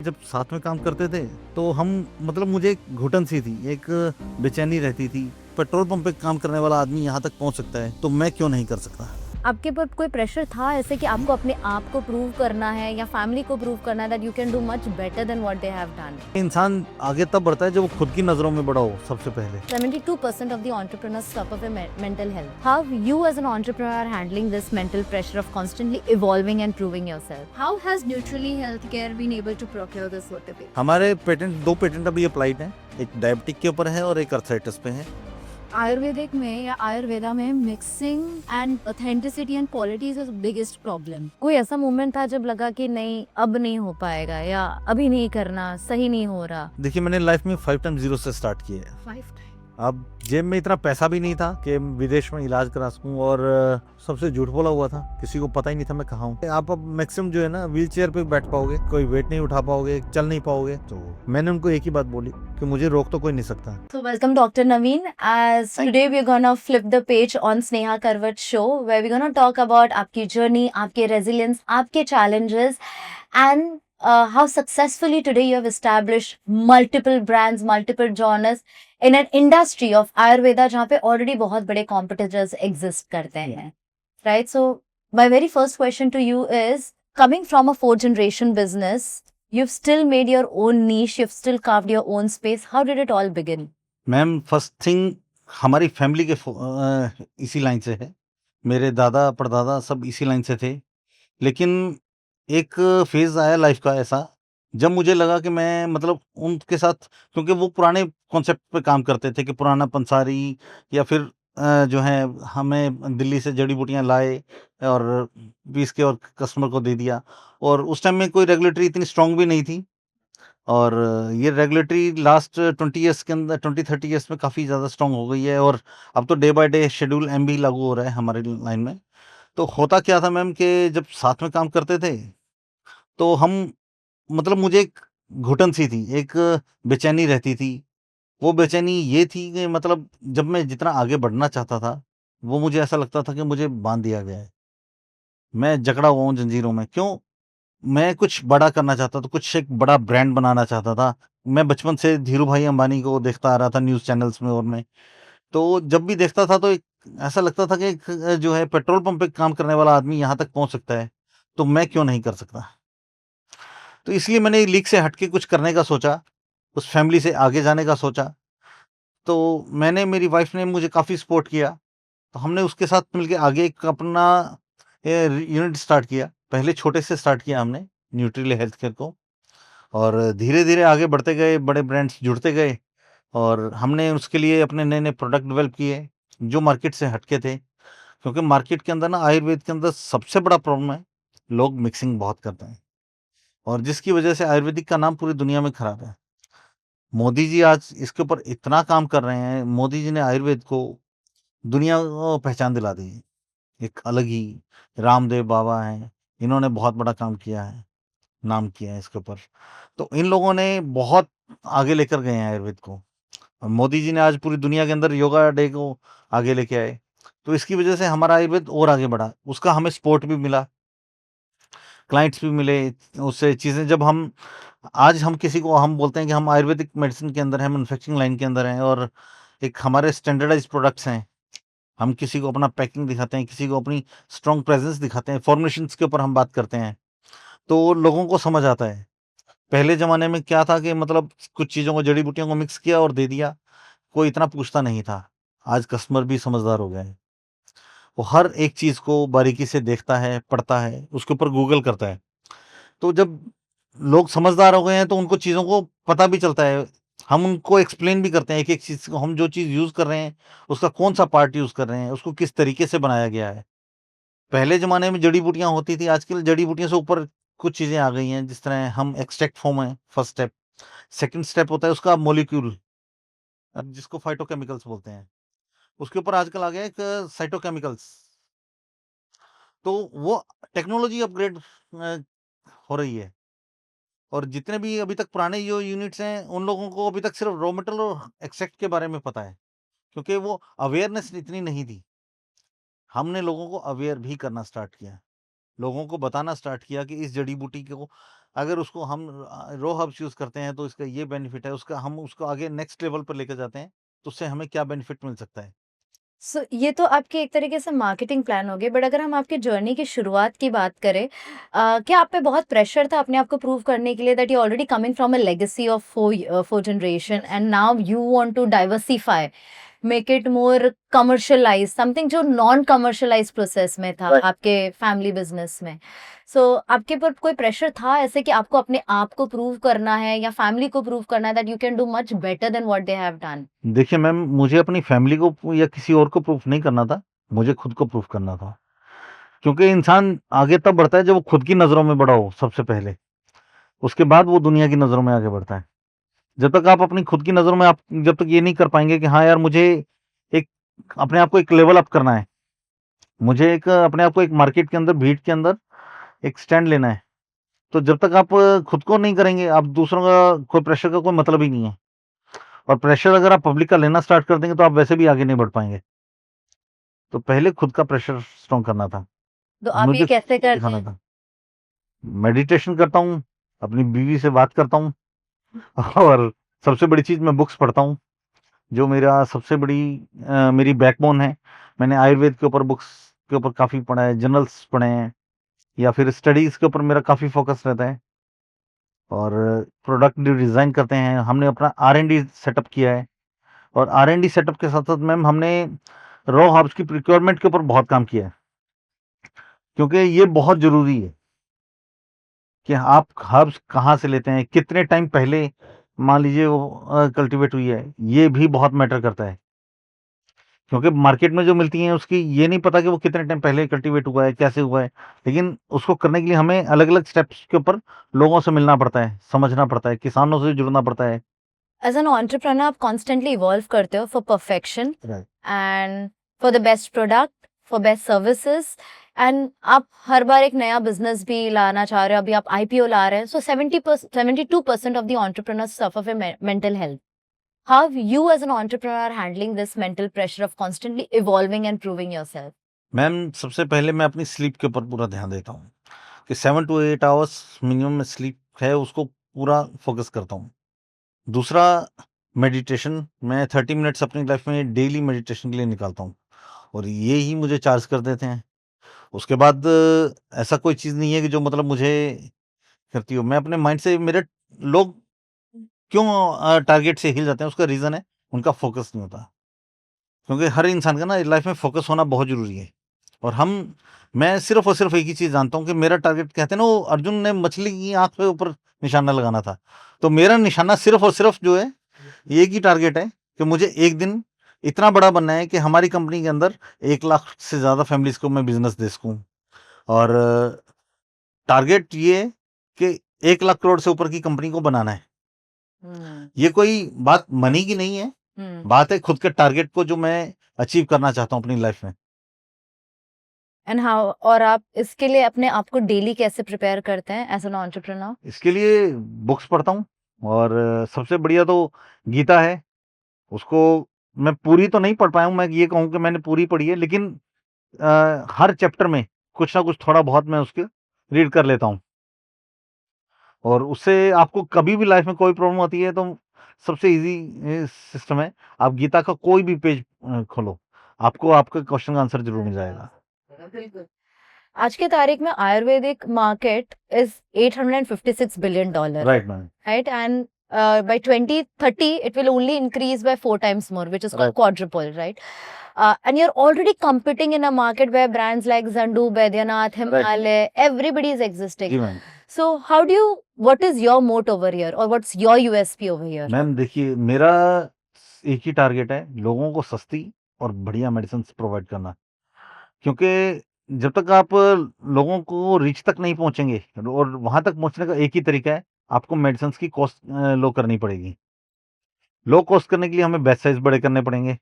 जब साथ में काम करते थे तो हम मतलब मुझे एक घुटन सी थी, एक बेचैनी रहती थी। पेट्रोल पंप पे काम करने वाला आदमी यहाँ तक पहुँच सकता है तो मैं क्यों नहीं कर सकता। आपके पर कोई प्रेशर था ऐसे कि आपको अपने आप को प्रूव करना है या फैमिली को प्रूव करना है that you can do much better than what they have done? इंसान आगे तब बढ़ता है जब वो खुद की नज़रों में बड़ा हो सबसे पहले। 72% of the entrepreneurs suffer with mental health. How you as an entrepreneur are handling this mental pressure of constantly evolving and proving yourself? How has Neutrally Healthcare been able to procure this certificate? हमारे दो patent अभी applied हैं, एक diabetic के ऊपर है और एक अर्थराइटिस पे है। आयुर्वेदिक में या आयुर्वेदा में mixing and authenticity and quality is biggest problem. कोई ऐसा मोमेंट था जब लगा कि नहीं अब नहीं हो पाएगा या अभी नहीं करना, सही नहीं हो रहा? देखिए, मैंने लाइफ में 5 टाइम्स 0 से स्टार्ट किया है। 5 अब जेब में इतना पैसा भी नहीं था कि विदेश में इलाज करा सकूं, और सबसे झूठ बोला हुआ था, किसी को पता ही नहीं था मैं कहाँ हूँ। आप अब मैक्सिमम जो है ना व्हील चेयर पे बैठ पाओगे, कोई वेट नहीं उठा पाओगे, चल नहीं पाओगे। तो मैंने उनको एक ही बात बोली कि मुझे रोक तो कोई नहीं सकता। So welcome Dr. Naveen, as today we're gonna flip the page on Sneha Karwat show where we're gonna talk about आपकी journey, आपके resilience, आपके challenges and how successfully today you have established multiple brands, multiple genres in an industry of Ayurveda जहाँ पे already बहुत बड़े competitors exist करते हैं, right? So my very first question to you is, coming from a 4th-generation business, you've still made your own niche, you've still carved your own space. How did it all begin? Ma'am, first thing हमारी family के इसी line से है। मेरे दादा परदादा सब इसी लाइन से थे। लेकिन एक फेज आया लाइफ का ऐसा, जब मुझे लगा कि मैं मतलब उनके साथ, क्योंकि वो पुराने कॉन्सेप्ट पे काम करते थे कि पुराना पंसारी या फिर जो है हमें दिल्ली से जड़ी बूटियां लाए और पीस के और कस्टमर को दे दिया। और उस टाइम में कोई रेगुलेटरी इतनी स्ट्रांग भी नहीं थी, और ये रेगुलेटरी लास्ट 20 ईयर्स के अंदर 20-30 ईयर्स में काफ़ी ज़्यादा स्ट्रांग हो गई है। और अब तो day by day schedule M भी लागू हो रहा है हमारी लाइन में। तो होता क्या था मैम कि जब साथ में काम करते थे तो हम मतलब मुझे एक घुटन सी थी, एक बेचैनी रहती थी। वो बेचैनी ये थी कि मतलब जब मैं जितना आगे बढ़ना चाहता था, वो मुझे ऐसा लगता था कि मुझे बाँध दिया गया है। मैं जकड़ा हुआ हूँ जंजीरों में। क्यों? मैं कुछ बड़ा करना चाहता था, कुछ एक बड़ा ब्रांड बनाना चाहता था। मैं बचपन से धीरू भाई अंबानी को देखता आ रहा था न्यूज़ चैनल्स में और में। तो जब भी देखता था तो एक ऐसा लगता था कि एक जो है पेट्रोल पंप पे काम करने वाला आदमी यहाँ तक पहुँच सकता है, तो मैं क्यों नहीं कर सकता? तो इसलिए मैंने लीग से हट के कुछ करने का सोचा, उस फैमिली से आगे जाने का सोचा। तो मैंने, मेरी वाइफ़ ने मुझे काफ़ी सपोर्ट किया, तो हमने उसके साथ मिलके आगे एक अपना यूनिट स्टार्ट किया। पहले छोटे से स्टार्ट किया हमने न्यूट्रिल हेल्थ केयर को, और धीरे-धीरे आगे बढ़ते गए, बड़े ब्रांड्स जुड़ते गए, और हमने उसके लिए अपने नए-नए प्रोडक्ट डेवलप किए, जो मार्केट से हटके थे। क्योंकि मार्केट के अंदर ना आयुर्वेद के अंदर सबसे बड़ा प्रॉब्लम है, लोग मिक्सिंग बहुत करते हैं, और जिसकी वजह से आयुर्वेदिक का नाम पूरी दुनिया में खराब है। मोदी जी आज इसके ऊपर इतना काम कर रहे हैं, मोदी जी ने आयुर्वेद को दुनिया को पहचान दिला दी है। एक अलग ही रामदेव बाबा हैं, इन्होंने बहुत बड़ा काम किया है, नाम किया है इसके ऊपर। तो इन लोगों ने बहुत आगे लेकर गए हैं आयुर्वेद को, और मोदी जी ने आज पूरी दुनिया के अंदर योगा डे को आगे लेके आए। तो इसकी वजह से हमारा आयुर्वेद और आगे बढ़ा, उसका हमें सपोर्ट भी मिला, क्लाइंट्स भी मिले। उससे चीज़ें जब हम आज हम किसी को हम बोलते हैं कि हम आयुर्वेदिक मेडिसिन के अंदर हैं, मैन्युफैक्चरिंग लाइन के अंदर हैं, और एक हमारे स्टैंडर्डाइज़्ड प्रोडक्ट्स हैं। हम किसी को अपना पैकिंग दिखाते हैं, किसी को अपनी स्ट्रॉन्ग प्रेज़ेंस दिखाते हैं, फॉर्मुलेशंस के ऊपर हम बात करते हैं, तो लोगों को समझ आता है। पहले ज़माने में क्या था कि मतलब कुछ चीज़ों को, जड़ी-बूटियों को मिक्स किया और दे दिया, कोई इतना पूछता नहीं था। आज कस्टमर भी समझदार हो गए हैं। वो हर एक चीज़ को बारीकी से देखता है, पढ़ता है, उसके ऊपर गूगल करता है। तो जब लोग समझदार हो गए हैं तो उनको चीज़ों को पता भी चलता है। हम उनको एक्सप्लेन भी करते हैं एक-एक चीज़ को, हम जो चीज़ यूज़ कर रहे हैं, उसका कौन-सा पार्ट यूज़ कर रहे हैं, उसको किस तरीके से बनाया गया है। पहले ज़माने में जड़ी-बूटियाँ होती थी, आजकल जड़ी-बूटियों से ऊपर कुछ चीज़ें आ गई हैं, जिस तरह हम एक्सट्रैक्ट फॉर्म है फर्स्ट स्टेप। सेकंड स्टेप होता है उसका मॉलिक्यूल, जिसको फाइटोकेमिकल्स बोलते हैं। उसके ऊपर आजकल आ गया है एक साइटोकेमिकल्स। तो वो टेक्नोलॉजी अपग्रेड हो रही है, और जितने भी अभी तक पुराने जो यूनिट्स हैं, उन लोगों को अभी तक सिर्फ रॉ मटेरियल और एक्सट्रैक्ट के बारे में पता है, क्योंकि वो अवेयरनेस इतनी नहीं थी। हमने लोगों को अवेयर भी करना स्टार्ट किया। लोगों को बताना स्टार्ट किया कि इस जड़ी-बूटी को अगर उसको हम रो हर्ब्स यूज़ करते हैं तो इसका ये बेनिफिट है, उसका हम उसको आगे नेक्स्ट लेवल पर लेकर जाते हैं, तो उससे हमें क्या बेनिफिट मिल सकता है। सो ये तो आपके एक तरीके से मार्केटिंग प्लान हो गए, बट अगर हम आपकी जर्नी की शुरुआत की बात करें, क्या आप पे बहुत प्रेशर था अपने आप को प्रूव करने के लिए that you already coming from a legacy of four generation and now you want to diversify, make it more commercialize, something जो नॉन कमर्शियलाइज प्रोसेस में था राइट। आपके फैमिली बिजनेस में? सो आपके ऊपर कोई प्रेशर था ऐसे कि आपको अपने आप को प्रूव करना है या फैमिली को प्रूव करना है that you can do much better than what they have done? देखिए मैम, मुझे अपनी फैमिली को या किसी और को प्रूफ नहीं करना था, मुझे खुद को प्रूफ करना था। क्योंकि इंसान आगे तब बढ़ता है जब वो खुद की नज़रों में बड़ा हो सबसे पहले, उसके बाद वो दुनिया की नज़रों में आगे बढ़ता है। जब तक आप अपनी खुद की नज़रों में आप जब तक ये नहीं कर पाएँगे कि हाँ यार, मुझे एक अपने आप को एक लेवल अप करना है, मुझे एक अपने आप को एक मार्केट के अंदर, भीड़ के अंदर एक स्टैंड लेना है, तो जब तक आप खुद को नहीं करेंगे, आप दूसरों का कोई प्रेशर का कोई मतलब ही नहीं है। और प्रेशर अगर आप पब्लिक का लेना स्टार्ट कर देंगे तो आप वैसे भी आगे नहीं बढ़ पाएँगे। तो पहले खुद का प्रेशर स्ट्रॉन्ग करना था, तो आप ये मुझे खुद कैसे को करते दिखाना हैं? था। मेडिटेशन करता हूँ, अपनी बीवी से बात करता हूँ और सबसे बड़ी चीज़ मैं बुक्स पढ़ता हूँ, जो मेरा सबसे बड़ी मेरी बैकबोन है। मैंने आयुर्वेद के ऊपर बुक्स के ऊपर काफ़ी पढ़ा है, जर्नल्स पढ़े हैं, या फिर स्टडीज़ के ऊपर मेरा काफ़ी फ़ोकस रहता है। और प्रोडक्ट जो डिज़ाइन करते हैं, हमने अपना आर-एन-डी सेटअप किया है, और आर-एन-डी सेटअप के साथ-साथ मैम हमने रॉ हर्ब्स की प्रिक्योरमेंट के ऊपर बहुत काम किया है। क्योंकि ये बहुत ज़रूरी है कि आप हर्ब्स कहाँ से लेते हैं, कितने टाइम पहले मान लीजिए वो कल्टीवेट हुई है, ये भी बहुत मैटर करता है। क्योंकि मार्केट में जो मिलती हैं उसकी ये नहीं पता कि वो कितने टाइम पहले कल्टीवेट हुआ है, कैसे हुआ है। लेकिन उसको करने के लिए हमें अलग-अलग स्टेप्स के ऊपर लोगों से मिलना पड़ता है, समझना पड़ता है, किसानों से जुड़ना पड़ता है। एज एन एंटरप्रेन्योर आप कॉन्स्टेंटली इवॉल्व करते हो for perfection right. And for the best product, for best services, and आप हर बार एक नया बिजनेस भी लाना चाह रहे हो। अभी आप आईपीओ ला रहे हैं, so 72% of the entrepreneurs suffer from mental health. How you as an entrepreneur are handling this mental pressure of constantly evolving and proving yourself? Ma'am, सबसे पहले मैं अपनी स्लीप के ऊपर पूरा ध्यान देता हूँ कि 7 टू 8 आवर्स मिनिमम स्लीप है, उसको पूरा फ़ोकस करता हूँ। दूसरा, मेडिटेशन, मैं 30 मिनट्स अपनी लाइफ में डेली मेडिटेशन के लिए निकालता हूँ, और ये ही मुझे चार्ज कर देते हैं। उसके बाद ऐसा कोई चीज़ नहीं है कि जो मतलब मुझे करती हो। मैं अपने माइंड से, मेरे लोग क्यों टारगेट से हिल जाते हैं, उसका रीज़न है उनका फ़ोकस नहीं होता। क्योंकि हर इंसान का ना लाइफ में फ़ोकस होना बहुत ज़रूरी है। और मैं सिर्फ़ और सिर्फ़ एक ही चीज़ जानता हूँ कि मेरा टारगेट, कहते हैं ना, वो अर्जुन ने मछली की आँख के ऊपर निशाना लगाना था। तो मेरा निशाना सिर्फ़ और सिर्फ़ जो है, एक ही टारगेट है कि मुझे एक दिन इतना बड़ा बनना है कि हमारी कंपनी के अंदर 1 लाख से ज़्यादा फैमिलीज़ को मैं बिज़नेस दे सकूँ। और टारगेट ये है कि 1 लाख करोड़ से ऊपर की कंपनी को बनाना है। ये कोई बात मनी की नहीं है, बात है खुद के टारगेट को जो मैं अचीव करना चाहता हूँ अपनी लाइफ़ में। एंड हाउ, और आप इसके लिए अपने आप को डेली कैसे प्रिपेयर करते हैं एज एन एंटरप्रेन्योर? इसके लिए बुक्स पढ़ता हूँ, और सबसे बढ़िया तो गीता है। उसको मैं पूरी तो नहीं पढ़ पाया हूँ, मैं ये कहूँ कि मैंने पूरी पढ़ी है, लेकिन हर चैप्टर में कुछ ना कुछ थोड़ा बहुत मैं उसके रीड कर लेता हूँ। और उससे आपको कभी भी लाइफ में कोई प्रॉब्लम आती है तो सबसे ईज़ी सिस्टम है, आप गीता का कोई भी पेज खोलो, आपको आपके क्वेश्चन का आंसर ज़रूर मिल जाएगा। बिल्कुल। आज की तारीख में Ayurvedic market is $856 billion, right ma'am. right? And by 2030, it will only increase by 4 times more, which is called right. quadruple, right? And you're already competing in a market where brands like Zandu, Baidyanath, Himalaya, everybody is existing. जी ma'am. So what is your moat over here, or what's your USP over here? Ma'am देखिए, मेरा एक ही target है, लोगों को सस्ती और बढ़िया मेडिसिन्स प्रोवाइड करना। क्योंकि जब तक आप लोगों को रीच तक नहीं पहुँचेंगे, और वहाँ तक पहुँचने का एक ही तरीका है, आपको मेडिसिन्स की कॉस्ट लो करनी पड़ेगी। लो कॉस्ट करने के लिए हमें बैच साइज़ बड़े करने पड़ेंगे,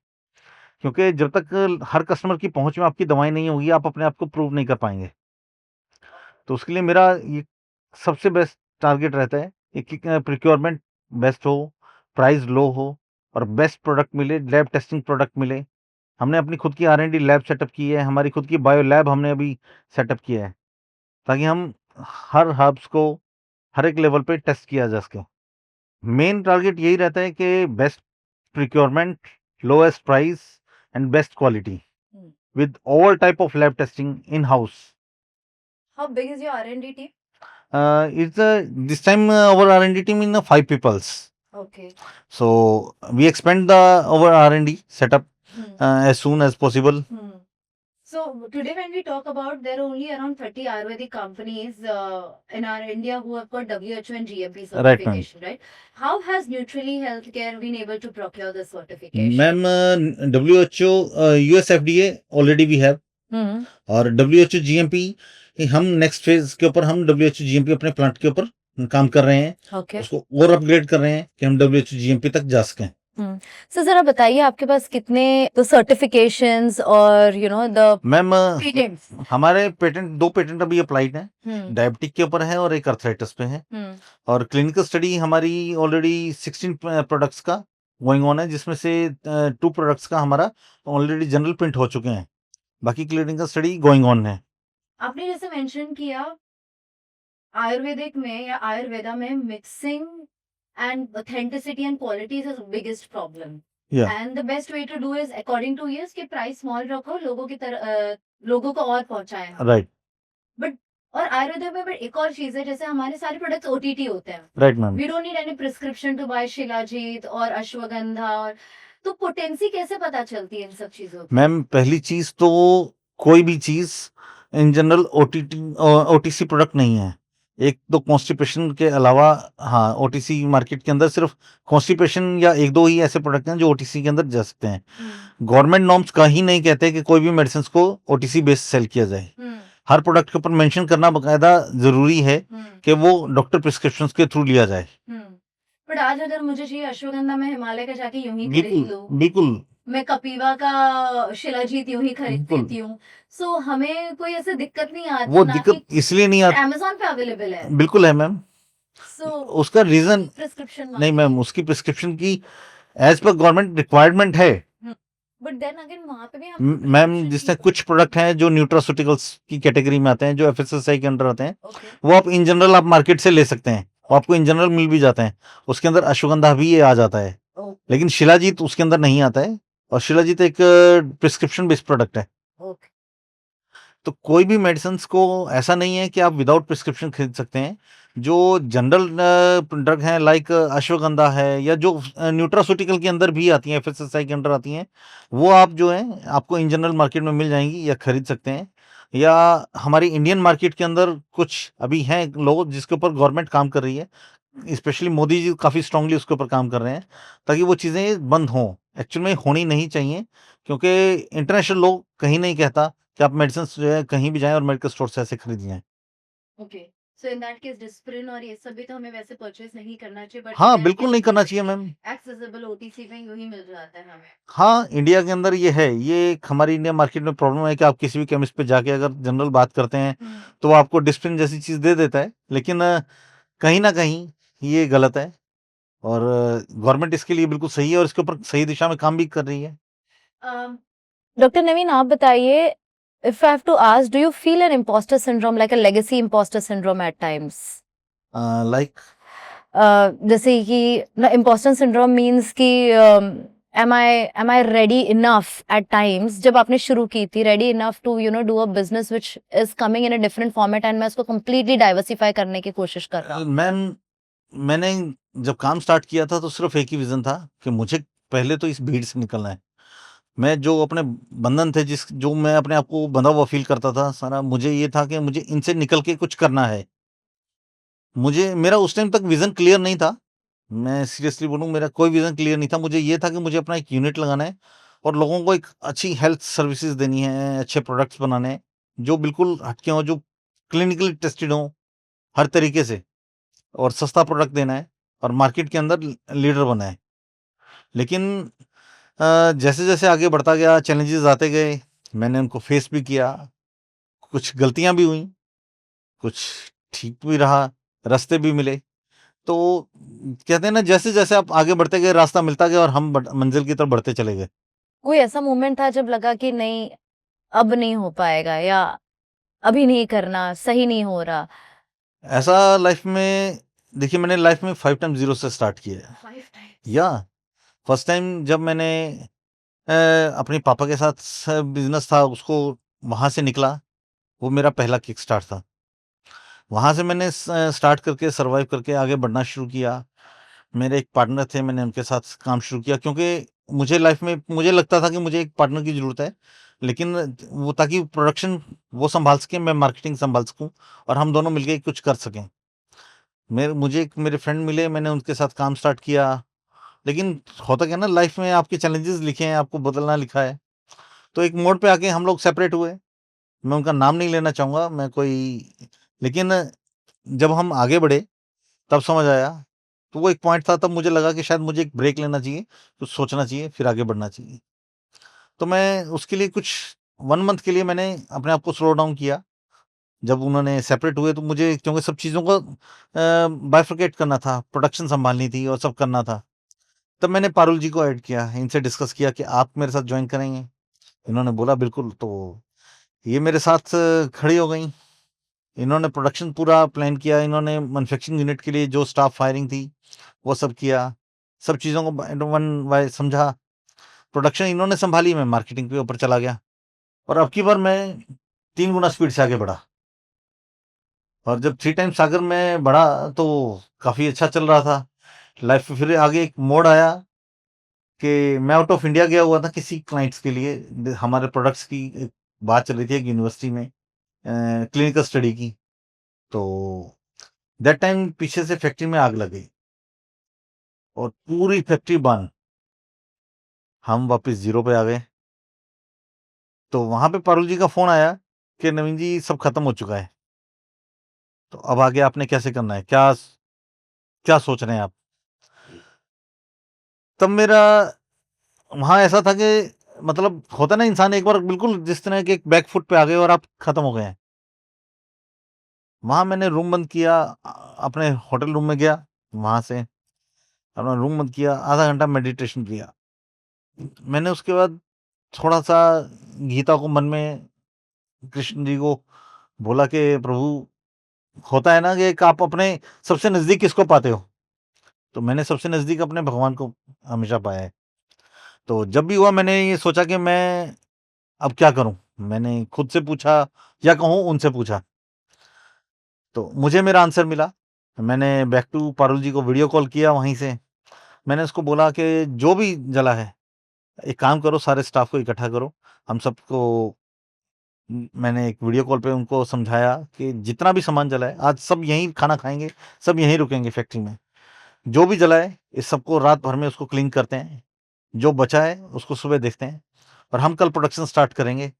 क्योंकि जब तक हर कस्टमर की पहुँच में आपकी दवाई नहीं होगी, आप अपने आप को प्रूव नहीं कर पाएँगे। तो उसके लिए मेरा ये सबसे बेस्ट टारगेट रहता है कि प्रिक्योरमेंट बेस्ट हो, प्राइस लो हो, और बेस्ट प्रोडक्ट मिले, लैब टेस्टिंग प्रोडक्ट मिले। हमने अपनी खुद की आर-एन-डी लैब सेटअप की है, हमारी खुद की बायो लैब हमने अभी सेटअप किया है, ताकि हम हर हर्ब्स को, हर एक लेवल पे टेस्ट किया जा सके। मेन टारगेट यही रहता है कि best procurement, lowest price and best quality Hmm. with all type of lab testing in house. How big is your R&D team? It's this time our R&D team in 5 peoples. Okay. So we expand the our R&D setup Hmm. as soon as possible. Hmm. So today when we talk about, there are only around 30 Ayurvedic companies in our India who have got WHO and GMP Right, ma'am. certification, right? How has Neutrally Healthcare been able to procure the certification? Ma'am, WHO, US FDA already we have, Hmm. और WHO GMP हम next phase के ऊपर हम WHO GMP अपने plant के ऊपर काम कर रहे हैं, Okay. उसको और अपग्रेड कर रहे हैं कि हम WHO GMP तक जा सकें। सर जरा बताइए आपके पास कितने तो सर्टिफिकेशंस और द मैम पेटेंट्स? हमारे दो पेटेंट अभी अप्लाइड हैं, हम्म डायबिटिक के ऊपर है और एक अर्थराइटिस पे है, हम्म और क्लिनिकल स्टडी हमारी ऑलरेडी 16 प्रोडक्ट्स का गोइंग ऑन है, जिसमें से 2 प्रोडक्ट्स का हमारा ऑलरेडी जनरल प्रिंट हो चुके हैं, बाकी क्लिनिकल स्टडी गोइंग ऑन है। आपने जैसे मेंशन किया आयुर्वेदिक में या आयुर्वेदा में mixing and authenticity and quality is the biggest problem, या and the best way to do is according to you कि प्राइस स्मॉल रखो, लोगों की तरह लोगों को और पहुंचाएं हम। राइट बट और आयुर्वेद में बट एक और चीज है, जैसे हमारे सारे प्रोडक्ट्स ओटीटी होते हैं, right ma'am. We don't need any prescription to buy shilajit और अश्वगंधा, और तो पोटेंसी कैसे पता चलती है इन सब चीजों की? मैम पहली चीज तो कोई भी चीज इन जनरल ओटीसी प्रोडक्ट नहीं है। एक तो कॉन्स्टिपेशन के अलावा, हाँ, ओटीसी मार्केट के अंदर सिर्फ कॉन्स्टिपेशन या एक दो ही ऐसे प्रोडक्ट हैं जो ओटीसी के अंदर जा सकते हैं। गवर्नमेंट नॉर्म्स कहीं नहीं कहते कि कोई भी मेडिसिन को ओटीसी बेस्ड सेल किया जाए। हर प्रोडक्ट के ऊपर मेंशन करना बकायदा जरूरी है कि वो डॉक्टर प्रिस्क्रिप्शंस के थ्रू लिया जाए। बट आज अगर मुझे चाहिए अश्वगंधा, में हिमालय का जाके यूं ही खरीद बिल्कुल लूं, बिल्कुल मैं कपीवा का शिलाजीत यूं ही खरीद बिल्कुल। लेती हूँ, सो हमें कोई ऐसे दिक्कत नहीं आती? वो ना दिक्कत कि इसलिए नहीं आती, अमेज़न पे अवेलेबल है, बिल्कुल है मैम। सो उसका रीजन प्रिस्क्रिप्शन नहीं मैम, उसकी प्रिस्क्रिप्शन की एज पर गवर्नमेंट रिक्वायरमेंट है बट देन अगेन वहां पे भी हम मैम। जिससे कुछ प्रोडक्ट हैं जो न्यूट्रास्यूटिकल्स की कैटेगरी में आते हैं, जो एफएसएसआई के अंडर आते हैं, ओके वो आप इन जनरल आप मार्केट से ले सकते हैं, वो आपको इन जनरल मिल भी जाते हैं। उसके अंदर अश्वगंधा भी ये आ जाता है, लेकिन शिलाजीत उसके अंदर नहीं आता है, और शिलाजीत एक प्रिस्क्रिप्शन बेस्ड प्रोडक्ट है। ओके तो कोई भी मेडिसिन को ऐसा नहीं है कि आप विदाउट प्रिस्क्रिप्शन खरीद सकते हैं। जो जनरल ड्रग हैं लाइक अश्वगंधा है, या जो न्यूट्रास्यूटिकल के अंदर भी आती हैं, एफएसएसआई के अंडर आती हैं, वो आप जो है आपको इन जनरल मार्केट में मिल जाएंगी या खरीद सकते हैं। या हमारी इंडियन मार्केट के अंदर कुछ अभी हैं लोग जिसके ऊपर गवर्नमेंट काम कर रही है, स्पेशली मोदी जी काफ़ी स्ट्रांगली उसके ऊपर काम कर रहे हैं, ताकि वो चीज़ें बंद हों। एक्चुअल में होनी नहीं चाहिए, क्योंकि इंटरनेशनल लोग कहीं नहीं कहता कि आप मेडिसिन जो है कहीं भी जाएं और मेडिकल स्टोर से ऐसे खरीद लें। Okay so in that case Disprin और ये सब भी तो हमें वैसे परचेज नहीं करना चाहिए, बट हाँ, बिल्कुल नहीं करना चाहिए मैम। एक्सेसिबल ओटीसी में यूं ही मिल जाता है हमें। हाँ, इंडिया के अंदर ये है, ये एक हमारी इंडिया मार्केट में प्रॉब्लम है कि आप किसी भी केमिस्ट पे जाके अगर जनरल बात करते हैं, तो वो आपको डिस्प्रिन जैसी चीज़ दे देता है, लेकिन कहीं ना कहीं ये गलत है, और गवर्नमेंट इसके लिए बिल्कुल सही है और इसके ऊपर सही दिशा में काम भी कर रही है। डॉक्टर नवीन, आप बताइए, if I have to ask, do you feel an imposter syndrome, like a legacy imposter syndrome at times? Like जैसे कि ना imposter syndrome means कि am I ready enough at times, जब आपने शुरू की थी, ready enough to do a business which is coming in a different format, and मैं उसको completely diversify करने की कोशिश कर रहा हूँ। मैम, मैंने जब काम स्टार्ट किया था तो सिर्फ एक ही विजन था कि मुझे पहले तो इस भीड़ से निकलना है। मैं जो अपने बंधन थे, जो मैं अपने आप को बंधा हुआ फील करता था सारा, मुझे ये था कि मुझे इनसे निकल के कुछ करना है। मेरा उस टाइम तक विजन क्लियर नहीं था, मैं सीरियसली बोलूँ, मेरा कोई विजन क्लियर नहीं था। मुझे ये था कि मुझे अपना एक यूनिट लगाना है और लोगों को एक अच्छी हेल्थ सर्विसेज देनी है, अच्छे प्रोडक्ट्स बनाने हैं जो बिल्कुल हटके हों, जो क्लिनिकली टेस्टेड हों हर तरीके से, और सस्ता प्रोडक्ट देना है और मार्केट के अंदर लीडर बना है। लेकिन जैसे जैसे आगे बढ़ता गया, चैलेंजेस आते गए, मैंने उनको फेस भी किया, कुछ गलतियां भी हुई, कुछ ठीक भी रहा, रास्ते भी मिले। तो कहते हैं ना, जैसे जैसे आप आगे बढ़ते गए रास्ता मिलता गया और हम मंजिल की तरफ बढ़ते चले गए। कोई ऐसा मोमेंट था जब लगा कि नहीं, अब नहीं हो पाएगा, या अभी नहीं करना, सही नहीं हो रहा? ऐसा लाइफ में देखिए मैंने लाइफ में 5 टाइम ज़ीरो से स्टार्ट किया है। 5 times. या फर्स्ट टाइम जब मैंने अपने पापा के साथ बिज़नेस था उसको वहाँ से निकला, वो मेरा पहला किक स्टार्ट था। वहाँ से मैंने स्टार्ट करके सर्वाइव करके आगे बढ़ना शुरू किया। मेरे एक पार्टनर थे, मैंने उनके साथ काम शुरू किया क्योंकि मुझे लाइफ में मुझे लगता था कि मुझे एक पार्टनर की ज़रूरत है, लेकिन वो ताकि प्रोडक्शन वो सँभाल सके, मैं मार्केटिंग सँभाल सकूँ और हम दोनों मिलके कुछ कर सकें। मुझे एक मेरे फ्रेंड मिले, मैंने उनके साथ काम स्टार्ट किया, लेकिन होता क्या है ना लाइफ में आपके चैलेंजेस लिखे हैं, आपको बदलना लिखा है। तो एक मोड़ पे आके हम लोग सेपरेट हुए। मैं उनका नाम नहीं लेना चाहूँगा, मैं कोई लेकिन जब हम आगे बढ़े तब समझ आया, तो वो एक पॉइंट था तब मुझे लगा कि शायद मुझे एक ब्रेक लेना चाहिए, कुछ सोचना चाहिए, फिर आगे बढ़ना चाहिए। तो मैं उसके लिए कुछ 1 मंथ के लिए मैंने अपने आप को स्लो डाउन किया। जब उन्होंने सेपरेट हुए तो मुझे क्योंकि सब चीज़ों को बाइफरकेट करना था, प्रोडक्शन सँभालनी थी और सब करना था। तब मैंने पारुल जी को ऐड किया, इनसे डिस्कस किया कि आप मेरे साथ जॉइन करेंगे? इन्होंने बोला बिल्कुल, तो ये मेरे साथ खड़ी हो गईं। इन्होंने प्रोडक्शन पूरा प्लान किया, इन्होंने मैन्युफैक्चरिंग यूनिट के लिए जो स्टाफ हायरिंग थी, वो सब किया। सब चीज़ों को वन बाय समझा। प्रोडक्शन इन्होंने सँभाली, मैं मार्केटिंग के ऊपर चला गया और अब की बार मैं 3 गुना स्पीड से आगे बढ़ा। और जब 3 टाइम्स अगर मैं बढ़ा तो काफ़ी अच्छा चल रहा था। लाइफ में फिर आगे एक मोड़ आया कि मैं आउट ऑफ इंडिया गया हुआ था किसी क्लाइंट्स के लिए। हमारे प्रोडक्ट्स की एक बात चल रही थी एक यूनिवर्सिटी में क्लिनिकल स्टडी की। तो दैट टाइम पीछे से फैक्ट्री में आग लग गई और पूरी फैक्ट्री बंद। हम वापस ज़ीरो पे आ गए। तो वहाँ पे पारुल जी का फ़ोन आया कि नवीन जी सब खत्म हो चुका है। तो अब आगे आपने कैसे करना है? क्या सोच रहे हैं आप? तब मेरा वहाँ ऐसा था कि मतलब होता है ना इंसान एक बार बिल्कुल जिस तरह के एक बैक फुट पे आ गए और आप खत्म हो गए हैं। वहाँ मैंने रूम बंद किया, अपने होटल रूम में गया, वहाँ से अपना रूम बंद किया, आधा घंटा मेडिटेशन किया। मैंने उसके बाद थोड़ा-सा गीता को मन में कृष्ण जी को बोला कि प्रभु होता है ना कि एक आप अपने सबसे नज़दीक किसको पाते हो? तो मैंने सबसे नज़दीक अपने भगवान को हमेशा पाया है। तो जब भी हुआ मैंने ये सोचा कि मैं अब क्या करूँ? मैंने खुद से पूछा या कहूँ उनसे पूछा। तो मुझे मेरा आंसर मिला। मैंने बैक टू पारुल जी को वीडियो कॉल किया वहीं से। मैंने उसको बोला कि जो भी जला है, एक काम करो सारे स्टाफ को इकट्ठा करो। हम सबको मैंने एक वीडियो कॉल पे उनको समझाया कि जितना भी सामान जला है, आज सब यहीं खाना खाएँगे, सब यहीं रुकेंगे फैक्ट्री में। जो भी जला है, इस सबको रात भर में उसको क्लीन करते हैं। जो बचा है, उसको सुबह देखते हैं और हम कल प्रोडक्शन स्टार्ट करेंगे।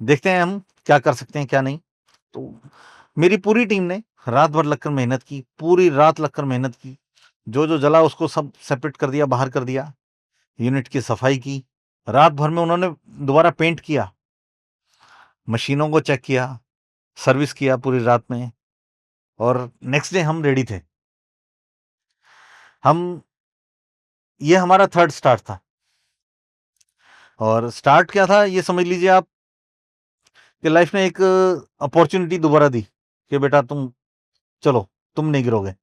देखते हैं हम क्या कर सकते हैं, क्या नहीं। तो मेरी पूरी टीम ने रात भर लगकर मेहनत की, पूरी रात लगकर मेहनत की। जो जला उसको सब सेपरेट कर दिया, बाहर कर दिया। यूनिट की सफाई की। रात भर में उन्होंने दोबारा पेंट किया, मशीनों को चेक किया, सर्विस किया पूरी रात में और नेक्स्ट डे हम रेडी थे। हम ये हमारा 3rd स्टार्ट था और स्टार्ट क्या था ये समझ लीजिए आप कि लाइफ ने एक अपॉर्च्युनिटी दोबारा दी कि बेटा तुम चलो, तुम नहीं गिरोगे।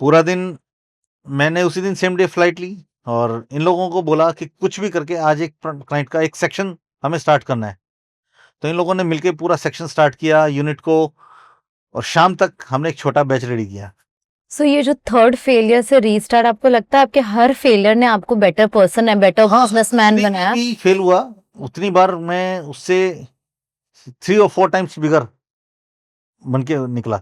पूरा दिन मैंने उसी दिन सेम डे फ्लाइट ली और इन लोगों को बोला कि कुछ भी करके आज एक क्लाइंट का एक सेक्शन हमें स्टार्ट करना है। तो इन लोगों ने मिलके पूरा सेक्शन स्टार्ट किया यूनिट को और शाम तक हमने एक छोटा बैच रेडी किया। सो ये जो थर्ड फेलियर से रीस्टार्ट, आपको लगता है आपके हर फेलियर ने आपको better person and better businessman जितनी बनाया? भी फेल हुआ उतनी बार मैं उससे 3 और 4 टाइम्स बिगर बन के निकला।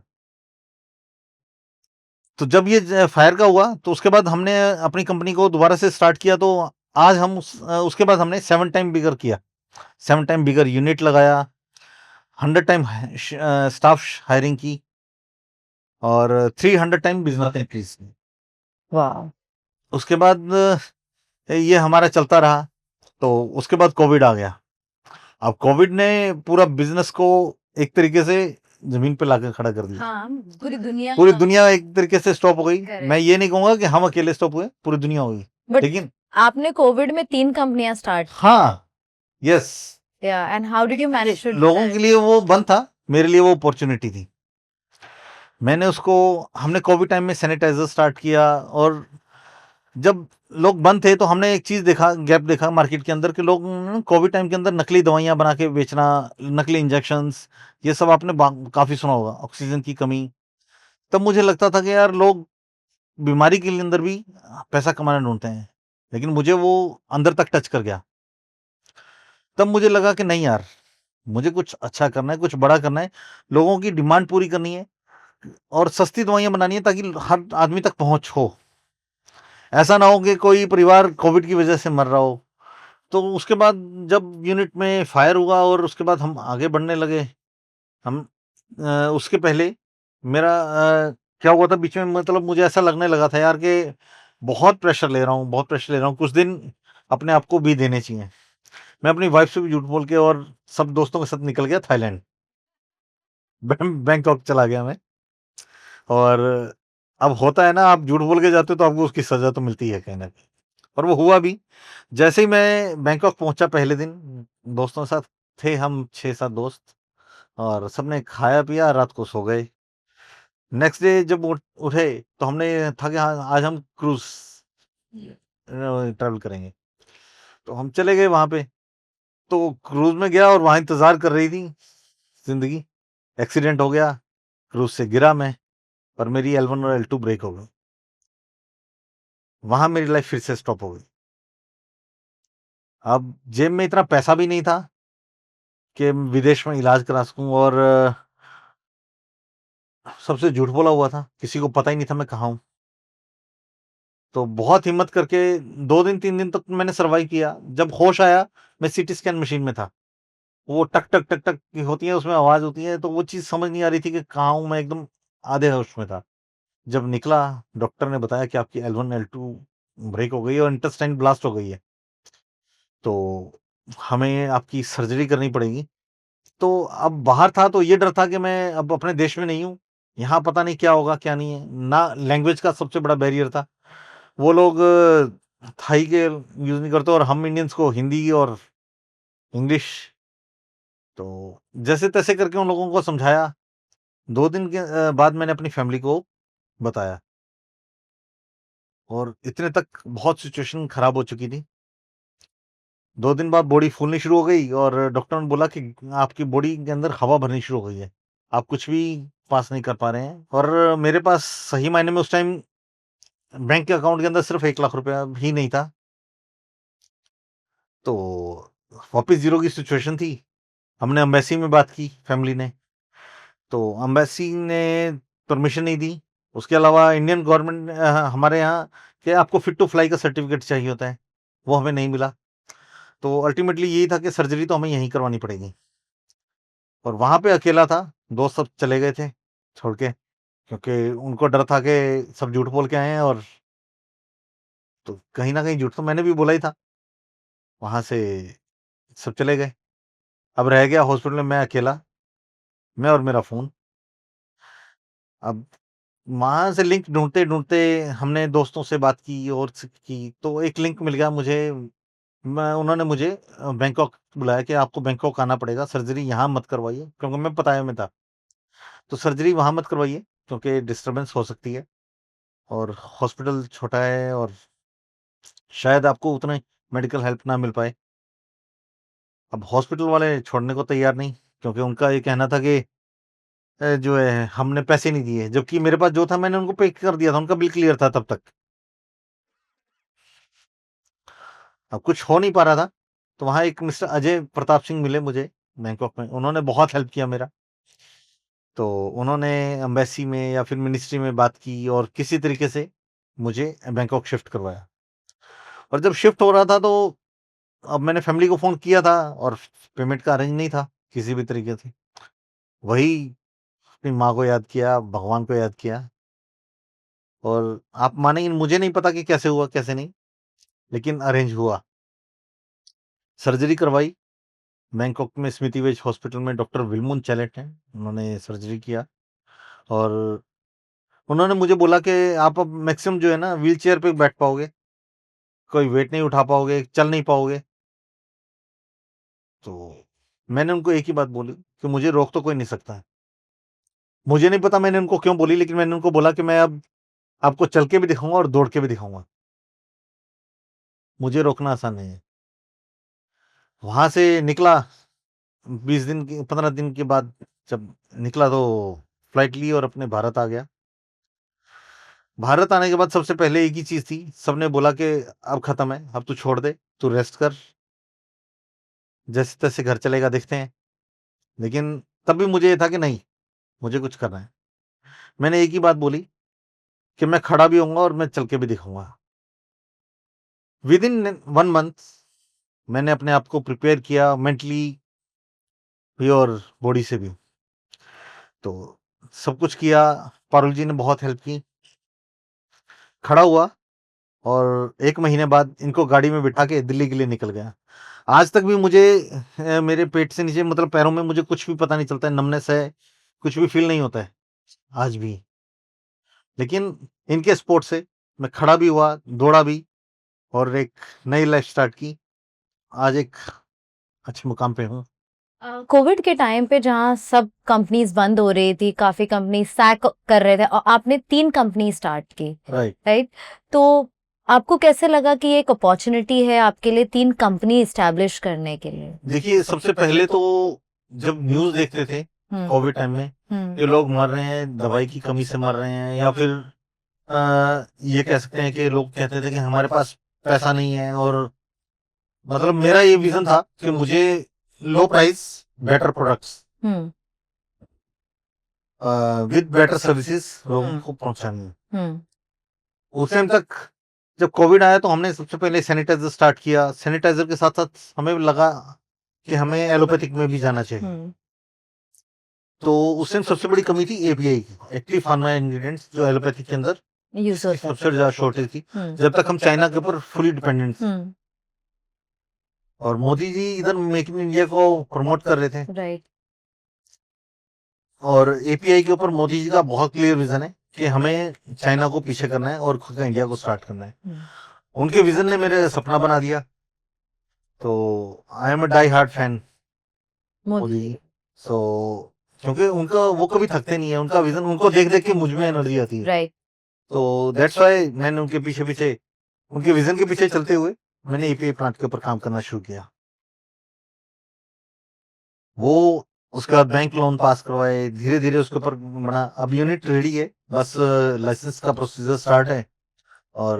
तो जब ये फायर का हुआ तो उसके बाद हमने अपनी कंपनी को दोबारा से स्टार्ट किया। तो आज हम उसके बाद हमने 7 टाइम बिगर किया, 7 टाइम बिगर यूनिट लगाया, 100 टाइम स्टाफ हायरिंग की और 300 टाइम बिजनेस इंक्रीज की। वाह। उसके बाद ये हमारा चलता रहा। तो उसके बाद कोविड आ गया। अब कोविड ने पूरा बिजनेस को एक तरीके से जमीन पे लाकर खड़ा कर दिया। हाँ, पूरी दुनिया एक तरीके से स्टॉप हो गई। Correct. मैं ये नहीं कहूंगा कि हम अकेले स्टॉप हुए, पूरी दुनिया हो गई। But लेकिन आपने कोविड में 3 कंपनियां स्टार्ट हाँ, यस, किया, and how did you manage to लोगों के लिए वो बंद था, मेरे लिए वो अपॉर्चुनिटी थी। मैंने उसको हमने कोविड टाइम में सैनिटाइज़र स्टार्ट किया, और जब लोग बंद थे तो हमने एक चीज़ देखा, गैप देखा मार्केट के अंदर, कि लोग कोविड टाइम के अंदर नकली दवाइयाँ बना के बेचना, नकली इंजेक्शंस, ये सब आपने काफ़ी सुना होगा, ऑक्सीजन की कमी। तब मुझे लगता था कि यार लोग बीमारी के लिए अंदर भी पैसा कमाना ढूँढते हैं, लेकिन मुझे वो अंदर तक टच कर गया। तब मुझे लगा कि नहीं यार, मुझे कुछ अच्छा करना है, कुछ बड़ा करना है, लोगों की डिमांड पूरी करनी है और सस्ती दवाइयाँ बनानी है ताकि हर आदमी तक पहुँच हो। ऐसा ना हो कि कोई परिवार कोविड की वजह से मर रहा हो। तो उसके बाद जब यूनिट में फायर हुआ और उसके बाद हम आगे बढ़ने लगे, हम उसके पहले मेरा क्या हुआ था बीच में, मतलब मुझे ऐसा लगने लगा था यार कि बहुत प्रेशर ले रहा हूँ, बहुत प्रेशर ले रहा हूँ, कुछ दिन अपने आप को भी देने चाहिए। मैं अपनी वाइफ से भी झूठ बोल के और सब दोस्तों के साथ निकल गया थाईलैंड। बैंकॉक चला गया मैं। और अब होता है ना, आप झूठ बोल के जाते हो तो आपको उसकी सजा तो मिलती है कहीं ना कहीं, और वो हुआ भी। जैसे ही मैं बैंकॉक पहुंचा पहले दिन, दोस्तों के साथ थे हम 6-7 दोस्त, और सबने खाया पिया, रात को सो गए। नेक्स्ट डे जब उठे तो हमने था कि हाँ आज हम क्रूज ट्रैवल करेंगे, तो हम चले गए वहां पे। तो क्रूज में गया और वहां इंतजार कर रही थी जिंदगी। एक्सीडेंट हो गया, क्रूज से गिरा मैं, और मेरी L1 और L2 ब्रेक हो गई। वहां मेरी लाइफ फिर से स्टॉप हो गई। अब जेब में इतना पैसा भी नहीं था कि विदेश में इलाज करा सकूं, और सबसे झूठ बोला हुआ था, किसी को पता ही नहीं था मैं कहाँ हूँ। तो बहुत हिम्मत करके 2 दिन 3 दिन तक मैंने सर्वाइव किया। जब होश आया, मैं सीटी स्कैन मशीन में था। वो टक, टक, टक, टक की होती है, उसमें आवाज़ होती है, तो वो चीज़ समझ नहीं आ रही थी कि कहाँ हूँ मैं, एकदम आधे होश में था। जब निकला, डॉक्टर ने बताया कि आपकी L1 L2 ब्रेक हो गई है और इंटेस्टाइन ब्लास्ट हो गई है। तो हमें आपकी सर्जरी करनी पड़ेगी। तो अब बाहर था तो ये डर था कि मैं अब अपने देश में नहीं हूँ, यहाँ पता नहीं क्या होगा क्या नहीं है। ना लैंग्वेज का सबसे बड़ा बैरियर था, वो लोग थाई के यूज़ नहीं करते, और हम इंडियंस को हिंदी और इंग्लिश। तो जैसे तैसे करके उन लोगों को समझाया। 2 दिन के बाद मैंने अपनी फैमिली को बताया, और इतने तक बहुत सिचुएशन खराब हो चुकी थी। 2 दिन बाद बॉडी फूलनी शुरू हो गई, और डॉक्टर ने बोला कि आपकी बॉडी के अंदर हवा भरनी शुरू हो गई है, आप कुछ भी पास नहीं कर पा रहे हैं। और मेरे पास सही मायने में उस टाइम बैंक के अकाउंट के अंदर सिर्फ 1 लाख रुपया भी नहीं था। तो वापस ज़ीरो की सिचुएशन थी। हमने एम्बेसी में बात की फैमिली ने, तो एम्बेसी ने परमिशन नहीं दी। उसके अलावा इंडियन गवर्नमेंट हमारे यहाँ कि आपको फिट टू फ्लाई का सर्टिफिकेट चाहिए होता है, वो हमें नहीं मिला। तो अल्टीमेटली यही था कि सर्जरी तो हमें यहीं करवानी पड़ेगी, और वहाँ पे अकेला था। दोस्त सब चले गए थे छोड़ के, क्योंकि उनको डर था कि सब झूठ बोल के आए हैं, और तो कहीं न कहीं झूठ तो मैंने भी बोला ही था। वहाँ से सब चले गए। अब रह गया हॉस्पिटल में मैं अकेला, मैं और मेरा फ़ोन। अब वहाँ से लिंक ढूँढते-ढूँढते हमने दोस्तों से बात की और की, तो एक लिंक मिल गया मुझे। मैं उन्होंने मुझे बैंकॉक बुलाया कि आपको बैंकॉक आना पड़ेगा, सर्जरी यहाँ मत करवाइए, क्योंकि मैं पटाया में था। तो सर्जरी वहाँ मत करवाइए क्योंकि डिस्टर्बेंस हो सकती है, और हॉस्पिटल छोटा है, और शायद आपको उतने मेडिकल हेल्प ना मिल पाए। अब हॉस्पिटल वाले छोड़ने को तैयार नहीं, क्योंकि उनका ये कहना था कि जो है हमने पैसे नहीं दिए, जबकि मेरे पास जो था मैंने उनको पे कर दिया था, उनका बिल क्लियर था तब तक। अब कुछ हो नहीं पा रहा था, तो वहाँ एक मिस्टर अजय प्रताप सिंह मिले मुझे बैंकॉक में, उन्होंने बहुत हेल्प किया मेरा। तो उन्होंने एम्बेसी में या फिर मिनिस्ट्री में बात की और किसी तरीके से मुझे बैंकॉक शिफ्ट करवाया। और जब शिफ्ट हो रहा था तो अब मैंने फैमिली को फ़ोन किया था, और पेमेंट का अरेंज नहीं था किसी भी तरीके से। वही अपनी माँ को याद किया, भगवान को याद किया, और आप मानेंगे मुझे नहीं पता कि कैसे हुआ, कैसे नहीं, लेकिन अरेंज हुआ। सर्जरी करवाई बैंकॉक में स्मिथी वेज हॉस्पिटल में, डॉक्टर विल्मुन चैलेट हैं, उन्होंने सर्जरी किया। और उन्होंने मुझे बोला कि आप अब मैक्सिमम जो है ना व्हीलचेयर पे बैठ पाओगे, कोई वेट नहीं उठा पाओगे, चल नहीं पाओगे। तो मैंने उनको एक ही बात बोली कि मुझे रोक तो कोई नहीं सकता है, मुझे नहीं पता मैंने उनको क्यों बोली, लेकिन मैंने उनको बोला कि मैं अब आपको चल के भी दिखाऊंगा और दौड़ के भी दिखाऊंगा, मुझे रोकना आसान नहीं है। वहां से निकला 15 दिन के बाद जब निकला तो फ्लाइट ली और अपने भारत आ गया। भारत आने के बाद सबसे पहले एक ही चीज थी, सबने बोला कि अब खत्म है, अब तू छोड़ दे, तू रेस्ट कर, जैसे तैसे घर चलेगा, देखते हैं। लेकिन तब भी मुझे ये था कि नहीं, मुझे कुछ करना है। मैंने एक ही बात बोली कि मैं खड़ा भी होऊंगा और मैं चल के भी दिखाऊंगा। विद इन 1 मंथ मैंने अपने आप को प्रिपेयर किया, मेंटली भी और बॉडी से भी। तो सब कुछ किया, पारुल जी ने बहुत हेल्प की, खड़ा हुआ और 1 महीने बाद इनको गाड़ी में बिठा के दिल्ली के लिए निकल गया। आज तक भी मुझे मेरे पेट से नीचे, मतलब पैरों में, मुझे कुछ भी पता नहीं चलता है, नमनेस है, कुछ भी फील नहीं होता है आज भी। लेकिन इनके सपोर्ट से मैं खड़ा भी हुआ, दौड़ा भी और एक नई लाइफ स्टार्ट की। आज एक अच्छे मुकाम पे हूँ। कोविड के टाइम पे जहाँ सब कंपनीज बंद हो रही थी, काफी कंपनी सैक कर रहे थे और आपने 3 कंपनी स्टार्ट की, राइट। राइट? तो आपको कैसे लगा कि ये एक अपॉर्चुनिटी है आपके लिए 3 कंपनी एस्टैब्लिश करने के लिए? देखिए, सबसे पहले तो जब न्यूज देखते थे कोविड टाइम में ये लोग मर रहे हैं, दवाई की कमी से मर रहे हैं, या फिर ये कह सकते हैं कि लोग कहते थे कि हमारे पास पैसा नहीं है, और मतलब मेरा ये विजन था कि मुझे लो price better products hmm with better services लोगों को पहुंचानी है। हम्म उस टाइम तक जब कोविड आया तो हमने सबसे पहले सैनिटाइजर स्टार्ट किया। सैनिटाइजर के साथ साथ हमें लगा कि हमें एलोपैथिक में भी जाना चाहिए। तो उस टाइम सबसे बड़ी कमी थी एपीआई की, एक्टिव फार्मा इंग्रेडिएंट्स, जो एलोपैथिक के अंदर यूज होता है। सबसे ज्यादा शॉर्टेज थी, जब तक हम चाइना के ऊपर फुली डिपेंडेंट थे। और मोदी जी इधर मेक इन इंडिया को प्रमोट कर रहे थे, राइट। और एपीआई के ऊपर मोदी जी का बहुत क्लियर विजन है कि हमें चाइना को पीछे करना है और खुद का इंडिया को स्टार्ट करना है। उनके विजन ने मेरे सपना बना दिया। तो I am a die hard fan Modi ji. So क्योंकि उनका वो कभी थकते नहीं है, उनका विजन, उनको देख देख के मुझ में एनर्जी आती है। राइट। तो दैट्स व्हाई मैंने उनके पीछे उनके विजन के पीछे चलते हुए मैंने एपीआई प्लांट के ऊपर काम करना शुरू किया। वो उसके बाद बैंक लोन पास करवाए, धीरे धीरे उसके ऊपर बना। अब यूनिट रेडी है, बस लाइसेंस का प्रोसीजर स्टार्ट है, और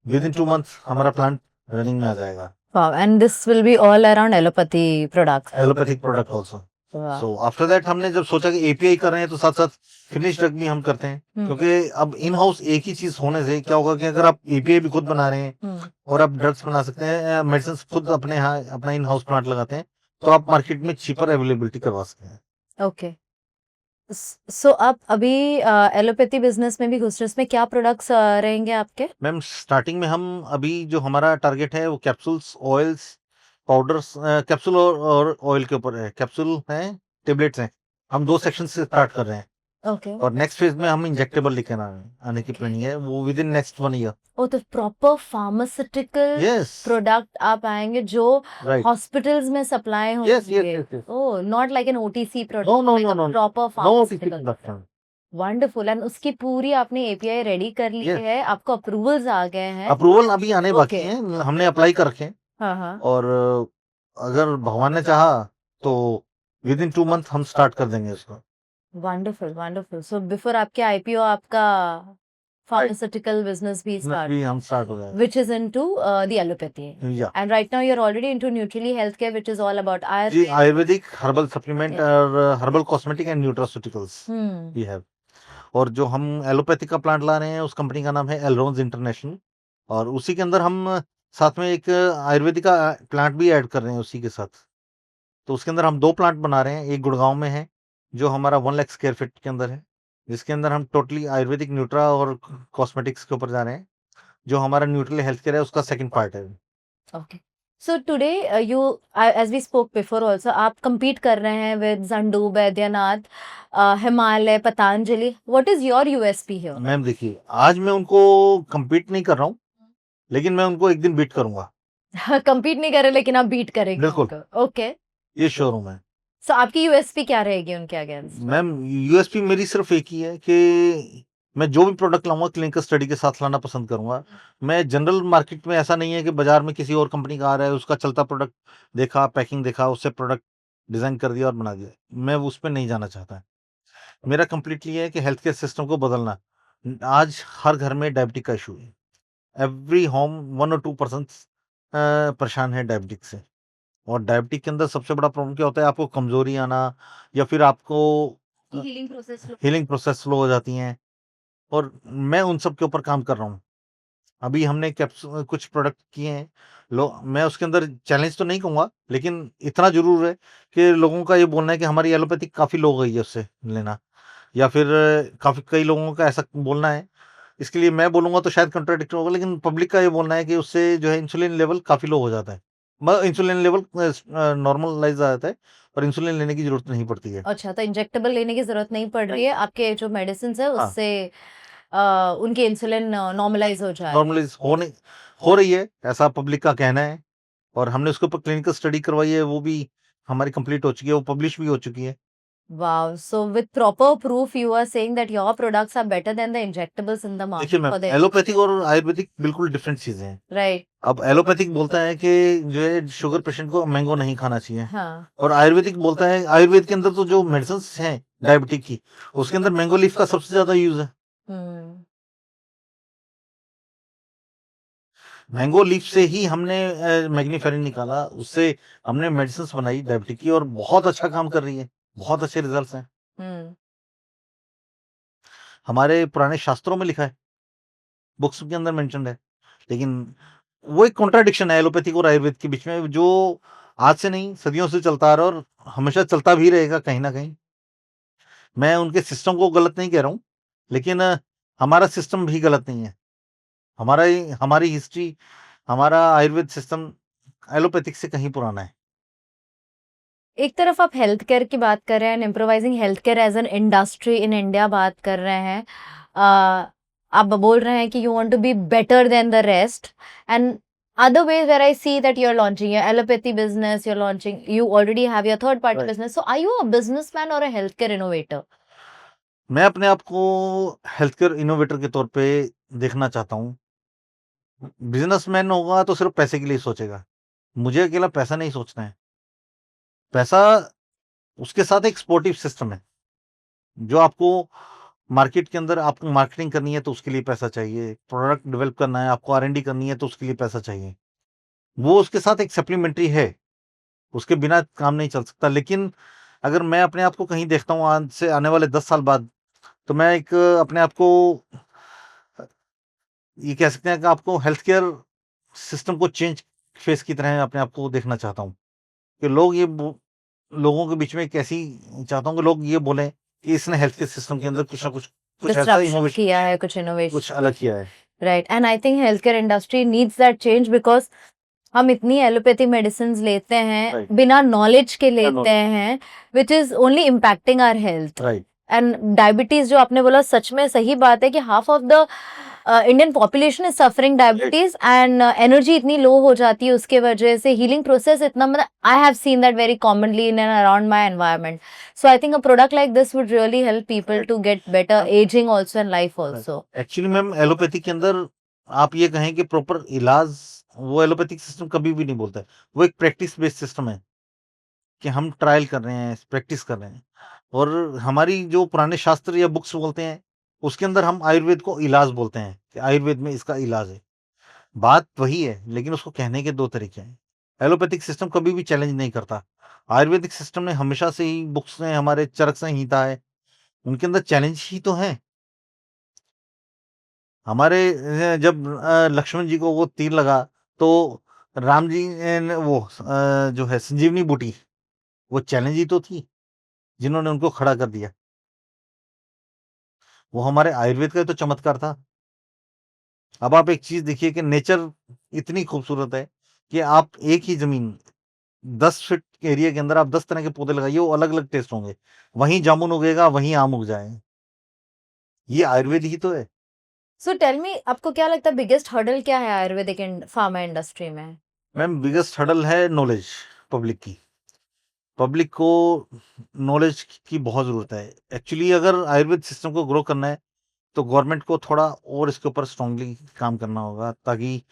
विद इन 2 मंथ हमारा प्लांट रनिंग में आ जाएगा। Wow, and this will be all around allopathy products. Allopathic product also. So after that हमने जब सोचा कि एपीआई कर रहे हैं तो साथ साथ फिनिश ड्रग भी हम करते हैं, क्योंकि अब इन हाउस एक ही चीज होने से क्या होगा कि अगर आप एपीआई भी खुद बना रहे हैं और आप ड्रग्स बना सकते हैं, मेडिसिन खुद अपने यहाँ अपना इन हाउस प्लांट लगाते हैं, तो आप मार्केट में चीपर अवेलेबिलिटी करवा सकते हैं। ओके। सो आप अभी एलोपैथी बिजनेस में भी घुस रहे हैं, इसमें क्या प्रोडक्ट्स रहेंगे आपके? मैम, स्टार्टिंग में हम अभी जो हमारा टारगेट है वो कैप्सूल्स, ऑयल्स, पाउडर्स, कैप्सूल और ऑयल के ऊपर है। कैप्सूल है, टेबलेट्स हैं, हम 2 सेक्शन से स्टार्ट कर रहे हैं। ओके। और नेक्स्ट फेज में हम इंजेक्टेबल लेकर आने की प्लानिंग है, वो within next 1 year. Oh, तो प्रॉपर फार्मास्यूटिकल यस, प्रोडक्ट आप आएंगे जो राइट। हॉस्पिटल्स में सप्लाई यस होंगे। Yes yes. Oh, not like an OTC product, no no like no a no proper no pharmaceutical. Production. Wonderful. And उसकी पूरी आपने API ready कर ली Yes. है, आपको अप्रूवल्स आ गए हैं? अप्रूवल अभी आने बाकी Okay. हैं, हमने अप्लाई कर रखे हैं, हाँ हाँ। और अगर भगवान ने चाहा तो विद इन 2 मंथ हम स्टार्ट कर देंगे उसको। Wonderful wonderful. सो बिफोर आपके आईपीओ आपका फार्मास्यूटिकल बिजनेस भी भी हम स्टार्ट हो जाएगा। which is into the allopathy. या And right now you're already into Nutrilly Healthcare, which is all about ji, Ayurveda. Ayurvedic herbal supplement और herbal cosmetic and nutraceuticals Hmm. We have. और जो हम एलोपैथिक का प्लांट ला रहे हैं उस कंपनी का नाम है एलरोन्स इंटरनेशनल, और उसी के अंदर हम साथ में एक आयुर्वेदिक का प्लांट भी ऐड कर रहे हैं उसी के साथ। तो उसके अंदर हम 2 प्लांट बना रहे हैं। एक गुड़गांव में है जो हमारा 1 लाख स्क्वायर फीट के अंदर है, जिसके अंदर हम टोटली आयुर्वेदिक, न्यूट्रा और कॉस्मेटिक्स के ऊपर जा रहे हैं। जो हमारा न्यूट्रल हेल्थ केयर है उसका सेकंड पार्ट है। Okay. So today you, as we spoke before also, आप compete कर रहे हैं with Zandu, Baidyanath, Himalaya, Patanjali. What is your USP here? Ma'am देखिए, आज मैं उनको compete नहीं कर रहा हूँ, लेकिन मैं उनको एक दिन बीट करूंगा। compete नहीं कर रहे लेकिन आप beat करेंगे बिल्कुल। उनको। Okay. ये शोरूम है। सो आपकी यूएसपी क्या रहेगी उनके अगेंस्ट? मैम यूएसपी मेरी सिर्फ एक ही है कि मैं जो भी प्रोडक्ट लाऊंगा क्लिनिकल स्टडी के साथ लाना पसंद करूंगा। मैं जनरल मार्केट में ऐसा नहीं है कि बाजार में किसी और कंपनी का आ रहा है, उसका चलता प्रोडक्ट देखा, पैकिंग देखा, उससे प्रोडक्ट डिजाइन कर दिया और बना दिया, मैं उस पर नहीं जाना चाहता। मेरा कंप्लीटली है कि हेल्थ केयर सिस्टम को बदलना। आज हर घर में डायबिटिक का इशू है। एवरी होम 1 और 2% परेशान है डायबिटिक से। और डायबिटिक के अंदर सबसे बड़ा प्रॉब्लम क्या होता है, आपको कमजोरी आना या फिर आपको हीलिंग प्रोसेस स्लो हो जाती हैं। और मैं उन सब के ऊपर काम कर रहा हूँ। अभी हमने कैप्सूल कुछ प्रोडक्ट किए हैं। मैं उसके अंदर चैलेंज तो नहीं कहूँगा, लेकिन इतना ज़रूर है कि लोगों का ये बोलना है कि हमारी एलोपैथिक काफ़ी लो गई है उससे लेना, या फिर काफ़ी कई लोगों का ऐसा बोलना है। इसके लिए मैं बोलूँगा तो शायद कॉन्ट्राडिक्टरी होगा, लेकिन पब्लिक का ये बोलना है कि उससे जो है इंसुलिन लेवल काफ़ी लो हो जाता है। मतलब इंसुलिन लेवल नॉर्मलाइज़ आ जाता है और इंसुलिन लेने की ज़रूरत नहीं पड़ती है। अच्छा, तो इंजेक्टेबल लेने की जरूरत नहीं पड़ रही है, आपके जो मेडिसिन है हाँ, उससे उनकी इंसुलिन नॉर्मलाइज हो जा रही है। नॉर्मलाइज़ हो रही है, ऐसा पब्लिक का कहना है। और हमने उसके ऊपर क्लिनिकल स्टडी करवाई है, वो भी हमारी कंप्लीट हो चुकी है, वो पब्लिश भी हो चुकी है। Wow. So with proper proof, you are saying that your products are better than the injectables in the देखिए market ma'am, for the allopathic और आयुर्वेदिक बिल्कुल डिफरेंट चीजें हैं। right. अब एलोपैथिक बोलता है कि जो है शुगर पेशेंट को मैंगो नहीं खाना चाहिए, हाँ. और आयुर्वेदिक बोलता है, आयुर्वेद के अंदर तो जो मेडिसिन हैं डायबिटिक की, उसके अंदर मैंगो लीफ का सबसे ज्यादा यूज है। हम्म. मैंगो लीफ से ही हमने मैग्नीफेरिन निकाला, उससे हमने मेडिसिन बनाई डायबिटिक की, और बहुत अच्छा काम कर रही है, बहुत अच्छे रिजल्ट्स हैं। हम्म. हमारे पुराने शास्त्रों में लिखा है, बुक्स के अंदर मेंशन्ड है। लेकिन वो एक कॉन्ट्राडिक्शन है एलोपैथिक और आयुर्वेद के बीच में, जो आज से नहीं सदियों से चलता आ रहा है और हमेशा चलता भी रहेगा कहीं ना कहीं। मैं उनके सिस्टम को गलत नहीं कह रहा हूँ, लेकिन हमारा सिस्टम भी गलत नहीं है। हमारी हिस्ट्री, हमारा आयुर्वेद सिस्टम एलोपैथिक से कहीं पुराना है। एक तरफ आप हेल्थ केयर की बात कर रहे हैं, improvising health care as an industry in India बात कर रहे हैं, आप बोल रहे हैं कि you want to be better than the rest, and other ways where I see that you're launching your allopathy business, you already have your third party Right. business. So are you a businessman or a healthcare innovator? मैं अपने आप को health care innovator के तौर पे देखना चाहता हूँ। बिजनेसमैन होगा तो सिर्फ पैसे के लिए सोचेगा, मुझे अकेला पैसा नहीं सोचना है। पैसा, उसके साथ एक सपोर्टिव सिस्टम है, जो आपको मार्केट के अंदर आपको मार्केटिंग करनी है तो उसके लिए पैसा चाहिए, प्रोडक्ट डेवलप करना है, आपको R&D करनी है तो उसके लिए पैसा चाहिए। वो उसके साथ एक सप्लीमेंट्री है, उसके बिना काम नहीं चल सकता। लेकिन अगर मैं अपने आप को कहीं देखता हूँ आज से आने वाले 10 साल बाद, तो मैं एक अपने आप को ये कह सकते हैं कि आपको हेल्थ केयर सिस्टम को चेंज फेस की तरह अपने आप को देखना चाहता हूँ, कि लोगों के बीच में एक ऐसी चाहता हूँ कि लोग ये बोलें कि इसने हेल्थ केयर सिस्टम के अंदर कुछ ना कुछ ऐसा Disruption इनोवेशन किया है, कुछ innovation. कुछ अलग किया है। Right. And I think healthcare industry needs that change because हम इतनी एलोपैथी मेडिसिन लेते हैं Right. बिना नॉलेज के लेते knowledge. हैं, which is only impacting our health. Right. And diabetes जो आपने बोला, सच में सही बात है कि half of the Indian population is suffering diabetes, and energy इतनी लो हो जाती है उसके वजह से, हीलिंग प्रोसेस इतना, मतलब I have seen that very commonly in and around my environment. So I think a product like this would really help people to get better ageing also and life also. Actually ma'am allopathy के अंदर आप ये कहें कि proper इलाज, वो allopathic system कभी भी नहीं बोलता है। वो एक प्रैक्टिस बेस्ड सिस्टम है कि हम ट्रायल कर रहे हैं, प्रैक्टिस कर रहे हैं। और हमारी जो पुराने शास्त्र या बुक्स बोलते हैं, उसके अंदर हम आयुर्वेद को इलाज बोलते हैं कि आयुर्वेद में इसका इलाज है। बात वही है, लेकिन उसको कहने के 2 तरीके हैं। एलोपैथिक सिस्टम कभी भी चैलेंज नहीं करता। आयुर्वेदिक सिस्टम ने हमेशा से ही, बुक्स में हमारे चरक संहिता है, उनके अंदर चैलेंज ही तो है। हमारे जब लक्ष्मण जी को वो तीर लगा, तो राम जी ने वो जो है संजीवनी बूटी, वो चैलेंज ही तो थी, जिन्होंने उनको खड़ा कर दिया। वो हमारे आयुर्वेद का तो चमत्कार था। अब आप एक चीज देखिए कि नेचर इतनी खूबसूरत है कि आप एक ही जमीन 10 फीट एरिया के अंदर आप 10 तरह के पौधे लगाइए, वो अलग अलग टेस्ट होंगे। वहीं जामुन उगेगा, वहीं आम उग जाए। ये आयुर्वेद ही तो है। सो टेल मी, आपको क्या लगता है बिगेस्ट हर्डल क्या है आयुर्वेदिक फार्मा इंडस्ट्री में? मैम बिगेस्ट हर्डल है नॉलेज पब्लिक की। पब्लिक को नॉलेज की बहुत ज़रूरत है। एक्चुअली अगर आयुर्वेद सिस्टम को ग्रो करना है, तो गवर्नमेंट को थोड़ा और इसके ऊपर स्ट्रांगली काम करना होगा, ताकि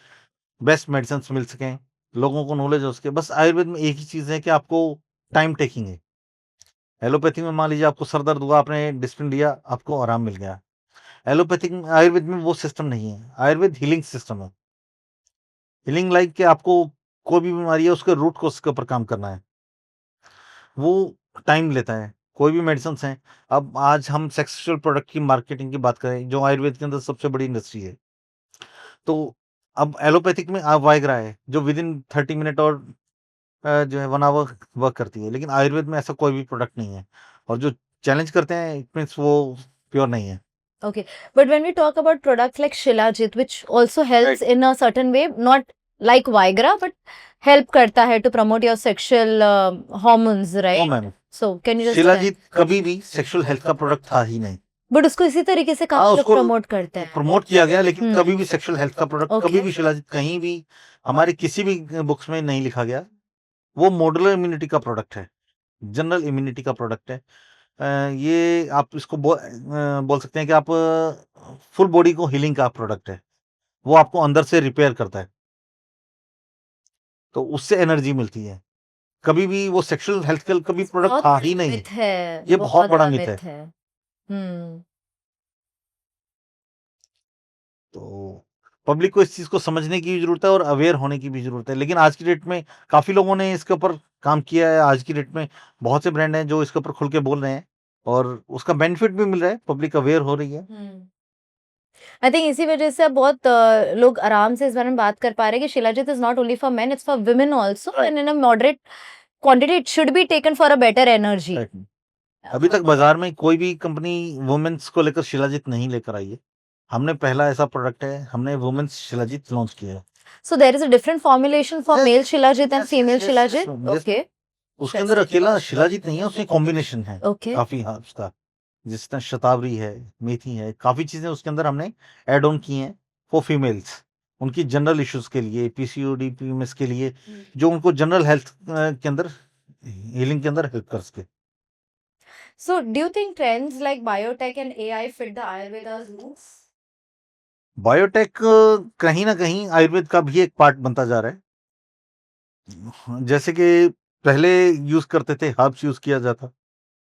बेस्ट मेडिसिन्स मिल सकें, लोगों को नॉलेज हो सके। बस आयुर्वेद में एक ही चीज़ है कि आपको टाइम टेकिंग है। एलोपैथी में मान लीजिए आपको सर दर्द हुआ, आपने डिस्पिन लिया, आपको आराम मिल गया। एलोपैथिक में, आयुर्वेद में वो सिस्टम नहीं है। आयुर्वेद हीलिंग सिस्टम है। हीलिंग लाइक कि आपको कोई भी बीमारी है, उसके रूट कॉज़ के ऊपर काम करना है। वो टाइम लेता है। कोई भी मेडिसिन्स हैं, अब आज हम सेक्सुअल प्रोडक्ट की मार्केटिंग की बात करें, जो आयुर्वेद के अंदर सबसे बड़ी इंडस्ट्री है। तो अब एलोपैथिक में वाइग्रा है, जो विदिन 30 मिनट और जो है 1 आवर वर्क करती है। लेकिन आयुर्वेद में ऐसा कोई भी प्रोडक्ट नहीं है, और जो चैलेंज करते हैं, इट मीन्स वो प्योर नहीं है। Okay, but when we talk about products like Shilajit, which also helps right. in a certain way, not like Viagra, but help करता है to promote your sexual hormones, no right? Ma'am, So can you just shilajit कभी भी sexual health का product था ही नहीं। but उसको इसी तरीके से हाँ, काफी लोग उसको प्रमोट करते हैं। प्रमोट किया गया, लेकिन हम्म। कभी भी सेक्सुअल हेल्थ का प्रोडक्ट कभी Okay. भी शिलाजीत कहीं भी हमारे किसी भी बुक्स में नहीं लिखा गया। वो मॉडुलर इम्यूनिटी का प्रोडक्ट है, जनरल इम्यूनिटी का प्रोडक्ट है। ये आप इसको बोल सकते हैं कि आप फुल बॉडी को हीलिंग का प्रोडक्ट है। वो आपको अंदर से रिपेयर करता है, तो उससे एनर्जी मिलती है। कभी भी वो सेक्सुअल हेल्थ का कभी प्रोडक्ट बहुत था बड़ा ही नहीं। मिथ है, ये बहुत बड़ा मिथ है। मिथ है। हम्म। तो पब्लिक को इस चीज़ को समझने की भी ज़रूरत है और अवेयर होने की भी ज़रूरत है। लेकिन आज की डेट में काफ़ी लोगों ने इसके ऊपर काम किया है। आज की डेट में बहुत से ब्रांड हैं जो इसके ऊपर खुल के बोल रहे हैं, और उसका बेनिफिट भी मिल रहा है, पब्लिक अवेयर हो रही है। आई थिंक इसी वजह से अब बहुत लोग आराम से इस बारे में बात कर पा रहे हैं कि shilajit is not only for main, it's for women also, and in a moderate quantity it should be taken for a better energy. Right. अभी तक बाज़ार में कोई भी कंपनी वुमेन्स को लेकर शिलाजीत नहीं लेकर आई है। हमने पहला ऐसा प्रोडक्ट है, हमने वुमेन्स शिलाजीत लॉन्च किया है। So there is a different formulation for Yes, male Shilajit and yes, female yes, Shilajit? yes, yes. Okay. उसके अंदर अकेला शिलाजीत नहीं है, उसमें कॉम्बिनेशन है Okay. काफ़ी हर्ब्स का। जिस तरह शतावरी है, मेथी है, काफ़ी चीज़ें उसके अंदर हमने ऐड ऑन की हैं फॉर फीमेल्स। उनकी जनरल इश्यूज़ के लिए, पीसीओडी, पीएमएस के लिए, जो उनको जनरल हेल्थ के अंदर हीलिंग के अंदर हेल्प कर सके। So do you think trends like biotech and AI fit the Ayurveda's roots? Biotech कहीं न कहीं आयुर्वेद का भी एक पार्ट बनता जा रहा है। जैसे कि पहले यूज़ करते थे, हर्ब्स यूज़ किया जाता।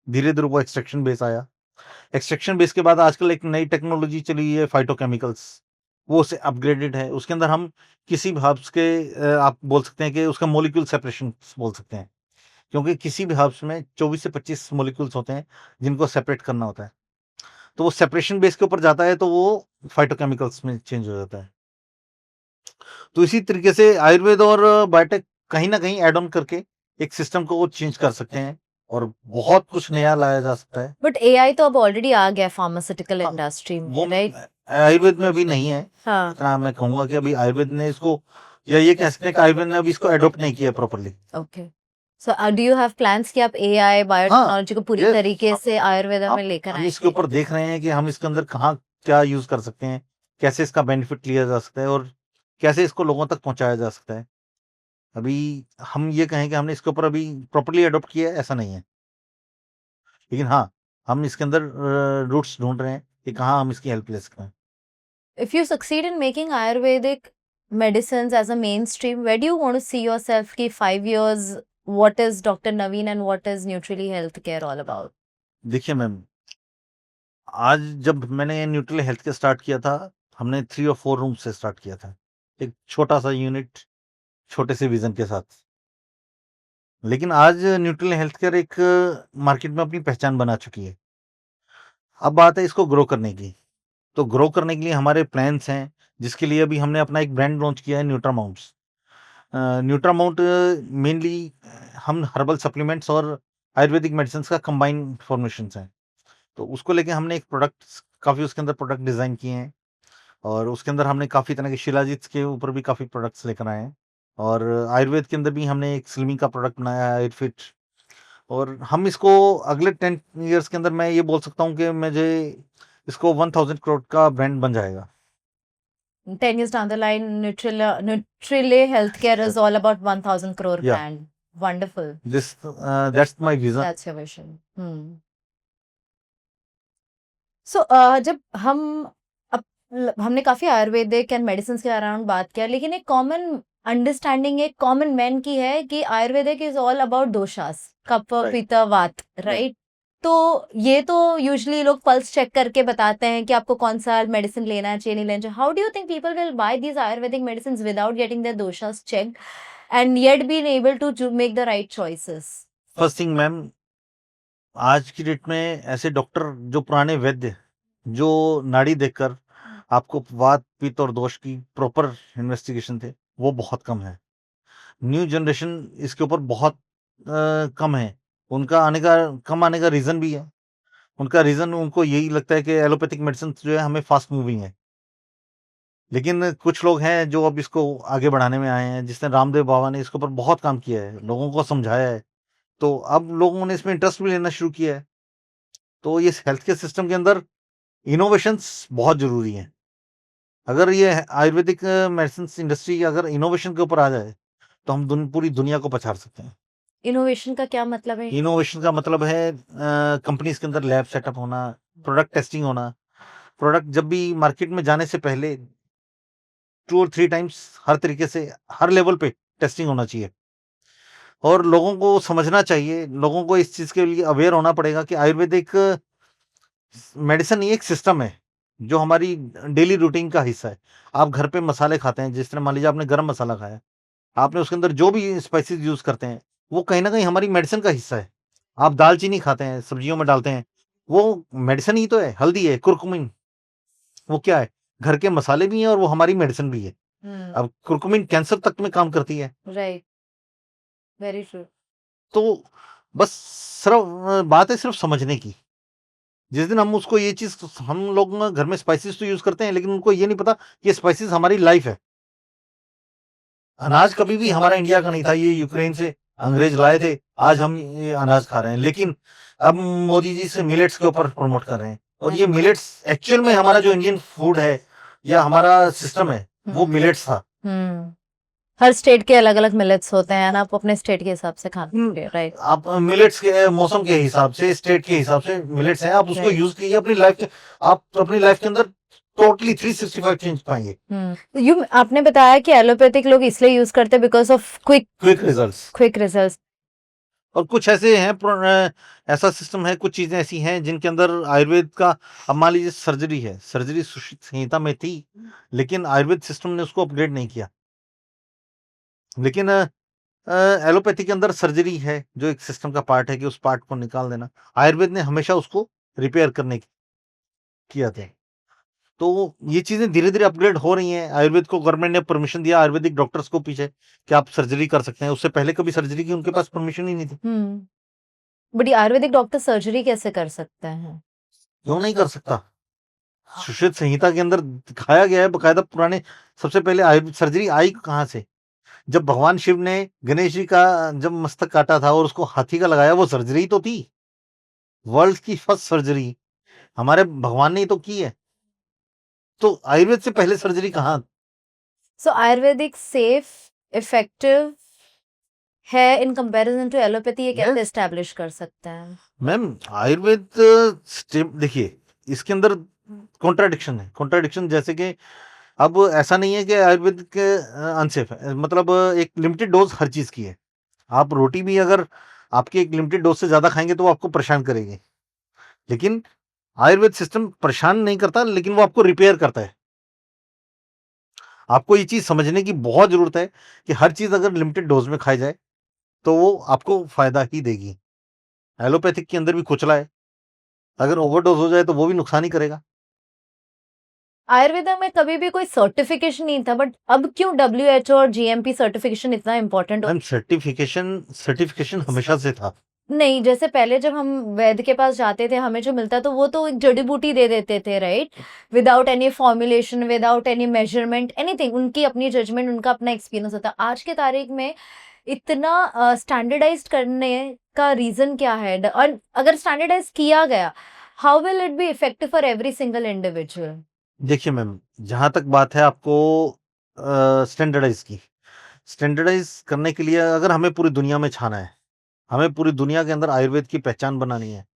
धीरे-धीरे वो एक्सट्रैक्शन बेस आया। एक्सट्रैक्शन बेस के बाद आजकल एक नई टेक्नोलॉजी चली है, फाइटोकेमिकल्स। वो उससे अपग्रेडेड है। उसके अंदर हम किसी भी हर्ब्स के आप बोल सकते हैं कि उसका मॉलिक्यूल सेपरेशन बोल सकते हैं। क्योंकि किसी भी हर्ब्स में 24 से 25 मॉलिक्यूल्स होते हैं, जिनको सेपरेट करना होता है। तो वो सेपरेशन बेस के ऊपर जाता है, तो वो फाइटोकेमिकल्स में चेंज हो जाता है। तो इसी तरीके से आयुर्वेद और बायोटेक कहीं न कहीं ऐड ऑन करके एक सिस्टम को वो चेंज कर सकते हैं, और बहुत कुछ नया लाया जा सकता है। But AI तो अब ऑलरेडी आ गया फार्मास्यूटिकल हाँ, इंडस्ट्री वो में, राइट? आयुर्वेद में अभी नहीं है। हाँ। इतना मैं कहूँगा कि अभी आयुर्वेद ने इसको, या ये कह सकते हैं कि आयुर्वेद ने अभी इसको एडॉप्ट नहीं किया properly. Okay. So do you have plans कि आप AI बायोटेक्नोलॉजी को पूरी yes, तरीके से आयुर्वेदा में हम लेकर हम इसके आएंगे? ऊपर देख रहे हैं कि हम इसके अंदर कहाँ क्या यूज़ कर सकते हैं, कैसे इसका बेनिफिट लिया जा सकता है, और कैसे इसको लोगों तक पहुँचाया जा सकता है। अभी हम ये कहें कि हमने इसके ऊपर अभी प्रॉपर्ली एडॉप्ट किया है, ऐसा नहीं है। लेकिन हाँ, हम इसके अंदर रूट्स ढूँढ रहे हैं कि कहाँ हम इसकी हेल्प ले सकते हैं। If you succeed in making Ayurvedic medicines as a mainstream, where do you want to see yourself कि 5 years, what is Dr. Naveen and what is Nutrili Healthcare all about? देखिए मैम, आज जब मैंने neutral health के start किया था, हमने 3 और 4 रूम से स्टार्ट किया था। एक छोटा-सा यूनिट, छोटे से विज़न के साथ। लेकिन आज न्यूट्रल हेल्थ केयर एक मार्केट में अपनी पहचान बना चुकी है। अब बात है इसको ग्रो करने की। तो ग्रो करने के लिए हमारे प्लान्स हैं, जिसके लिए अभी हमने अपना एक ब्रांड लॉन्च किया है, न्यूट्रामाउंट्स। न्यूट्रामाउंट मेनली हम हर्बल सप्लीमेंट्स और आयुर्वेदिक मेडिसिन्स का कंबाइन फॉर्मेशंस हैं। तो उसको लेके हमने एक प्रोडक्ट्स, काफ़ी उसके अंदर प्रोडक्ट डिज़ाइन किए हैं, और उसके अंदर हमने काफ़ी तरह के शिलाजीत के ऊपर भी काफ़ी प्रोडक्ट्स लेकर आए हैं, और आयुर्वेद के अंदर भी हमने एक स्लिमिंग का प्रोडक्ट बनाया है, आयुर्फिट। और हम इसको अगले 10 इयर्स के अंदर, मैं ये बोल सकता हूँ कि मुझे इसको 1000 करोड़ का ब्रांड बन जाएगा। 10 years down the line, Nutrili Healthcare is all about 1000 crore Yeah. brand. Wonderful. That's my vision. That's your vision. So जब हमने काफी आयुर्वेदिक एंड मेडिसिन के अराउंड बात किया, लेकिन एक कॉमन अंडरस्टैंडिंग एक कॉमन मैन की है कि Ayurvedic is all about doshas, kapha Right. Pitta वात, राइट? तो ये तो यूजुअली लोग पल्स चेक करके बताते हैं कि आपको कौन सा मेडिसिन लेना चाहिए, नहीं लेना चाहिए. How do you think people will buy these Ayurvedic medicine without getting their doshas checked and yet been able to make the right choices? First thing ma'am, आज की डेट में ऐसे डॉक्टर जो पुराने वैद्य जो नाड़ी देखकर आपको वात पित्त और दोष की प्रॉपर इन्वेस्टिगेशन थे, वो बहुत कम है. न्यू जनरेशन इसके ऊपर बहुत कम है. उनका कम आने का रीजन भी है. उनका रीजन, उनको यही लगता है कि एलोपैथिक मेडिसिन जो है हमें फास्ट मूविंग है. लेकिन कुछ लोग हैं जो अब इसको आगे बढ़ाने में आए हैं, जिसने रामदेव बाबा ने इसके ऊपर बहुत काम किया है, लोगों को समझाया है, तो अब लोगों ने इसमें इंटरेस्ट भी लेना शुरू किया है. तो ये हेल्थ केयर सिस्टम के अंदर इनोवेशंस बहुत जरूरी हैं. अगर ये आयुर्वेदिक मेडिसिन इंडस्ट्री अगर इनोवेशन के ऊपर आ जाए तो हम पूरी दुनिया को पछाड़ सकते हैं. इनोवेशन का क्या मतलब है? इनोवेशन का मतलब है कंपनीज के अंदर लैब सेटअप होना, प्रोडक्ट टेस्टिंग होना. प्रोडक्ट जब भी मार्केट में जाने से पहले 2 और 3 टाइम्स हर तरीके से हर लेवल पे टेस्टिंग होना चाहिए. और लोगों को समझना चाहिए, लोगों को इस चीज के लिए अवेयर होना पड़ेगा कि आयुर्वेदिक मेडिसिन ये एक सिस्टम है जो हमारी डेली रूटीन का हिस्सा है. आप घर पे मसाले खाते हैं, जिस तरह मान लीजिए आपने गरम मसाला खाया, आपने उसके अंदर जो भी स्पाइसेस यूज करते हैं वो कहीं ना कहीं हमारी मेडिसिन का हिस्सा है. आप दालचीनी खाते हैं, सब्जियों में डालते हैं, वो मेडिसिन ही तो है. हल्दी है, कुरकुमिन, वो क्या है? घर के मसाले भी हैं और वो हमारी मेडिसिन भी है. अब कुरकुमिन कैंसर तक में काम करती है. Right, very true. तो बस सिर्फ बात है सिर्फ समझने की. जिस दिन हम उसको ये चीज, हम लोग ना घर में स्पाइसेस तो यूज करते हैं, लेकिन उनको ये नहीं पता कि ये स्पाइसेस हमारी लाइफ है. अनाज कभी भी हमारा इंडिया का नहीं था, ये यूक्रेन से अंग्रेज लाए थे. आज हम ये अनाज खा रहे हैं, लेकिन अब मोदी जी से मिलेट्स के ऊपर प्रमोट कर रहे हैं. और ये मिलेट्स एक्चुअल में हमारा जो इंडियन फूड है या हमारा सिस्टम है वो मिलेट्स था. हर स्टेट के अलग अलग मिलेट्स होते हैं ना, आप अपने स्टेट के हिसाब से खाते हैं, राइट? आप मिलेट्स के मौसम के हिसाब से, स्टेट के हिसाब से मिलेट्स हैं, आप उसको यूज कीजिए अपनी लाइफ के. आप अपनी लाइफ के अंदर टोटली 365 चेंज पाएंगे. आपने बताया कि एलोपैथिक लोग इसलिए यूज करते हैं बिकॉज ऑफ क्विक रिजल्ट्स. और कुछ ऐसे हैं, ऐसा सिस्टम है, कुछ चीजें ऐसी हैं जिनके अंदर आयुर्वेद का, अब मान लीजिए सर्जरी है, सर्जरी संहिता में थी, लेकिन आयुर्वेद सिस्टम ने उसको अपग्रेड नहीं किया. लेकिन एलोपैथी के अंदर सर्जरी है जो एक सिस्टम का पार्ट है कि उस पार्ट को निकाल देना. आयुर्वेद ने हमेशा उसको रिपेयर करने किया था. तो ये चीजें धीरे धीरे अपग्रेड हो रही हैं. आयुर्वेद को गवर्नमेंट ने परमिशन दिया आयुर्वेदिक डॉक्टर्स को पीछे कि आप सर्जरी कर सकते हैं. उससे पहले कभी सर्जरी की उनके पास परमिशन ही नहीं थी. बट ये आयुर्वेदिक डॉक्टर सर्जरी कैसे कर सकते हैं? क्यों नहीं कर सकता? सुश्रुत संहिता के अंदर दिखाया गया है बकायदा. पुराने सबसे पहले सर्जरी आई कहाँ से? जब भगवान शिव ने गणेश जी का जब मस्तक काटा था और उसको हाथी का लगाया, वो सर्जरी तो थी. वर्ल्ड की फर्स्ट सर्जरी हमारे भगवान ने ही तो की है. तो आयुर्वेद से पहले सर्जरी कहाँ? सो आयुर्वेदिक सेफ, इफेक्टिव है इन कंपैरिजन टू एलोपैथी, ये कैसे एस्टैब्लिश कर सकते हैं? मैम आयुर्वेद देखिए, इसके अंदर कॉन्ट्राडिक्शन जैसे कि अब ऐसा नहीं है कि आयुर्वेद के अनसेफ है. मतलब एक लिमिटेड डोज हर चीज की है. आप रोटी भी अगर आपकी एक लिमिटेड डोज से ज्यादा खाएंगे तो वो आपको परेशान करेगी. लेकिन आयुर्वेद सिस्टम परेशान नहीं करता, लेकिन वो आपको रिपेयर करता है. आपको ये चीज समझने की बहुत जरूरत है कि हर चीज अगर लिमिटेड डोज में खाई जाए तो वो आपको फायदा ही देगी. एलोपैथिक के अंदर भी कुचला है, अगर ओवरडोज हो जाए तो वो भी नुकसान ही करेगा. आयुर्वेदा में कभी भी कोई सर्टिफिकेशन नहीं था, बट अब क्यों WHO और GMP सर्टिफिकेशन इतना इम्पोर्टेंट हो? सर्टिफिकेशन हमेशा से था. नहीं, जैसे पहले जब हम वैद्य के पास जाते थे, हमें जो मिलता तो वो तो एक जड़ी बूटी दे देते थे, right? Without any formulation, without any measurement, anything. उनकी अपनी जजमेंट, उनका अपना एक्सपीरियंस होता. आज के तारीख में इतना स्टैंडर्डाइज्ड करने का रीजन क्या है? और अगर स्टैंडर्डाइज किया गया, how will it be effective for every single individual? देखिए मैम, जहां तक बात है आपको स्टैंडर्डाइज की, स्टैंडर्डाइज करने के लिए अगर हमें पूरी दुनिया में छाना है, हमें पूरी दुनिया के अंदर आयुर्वेद की पहचान बनानी है,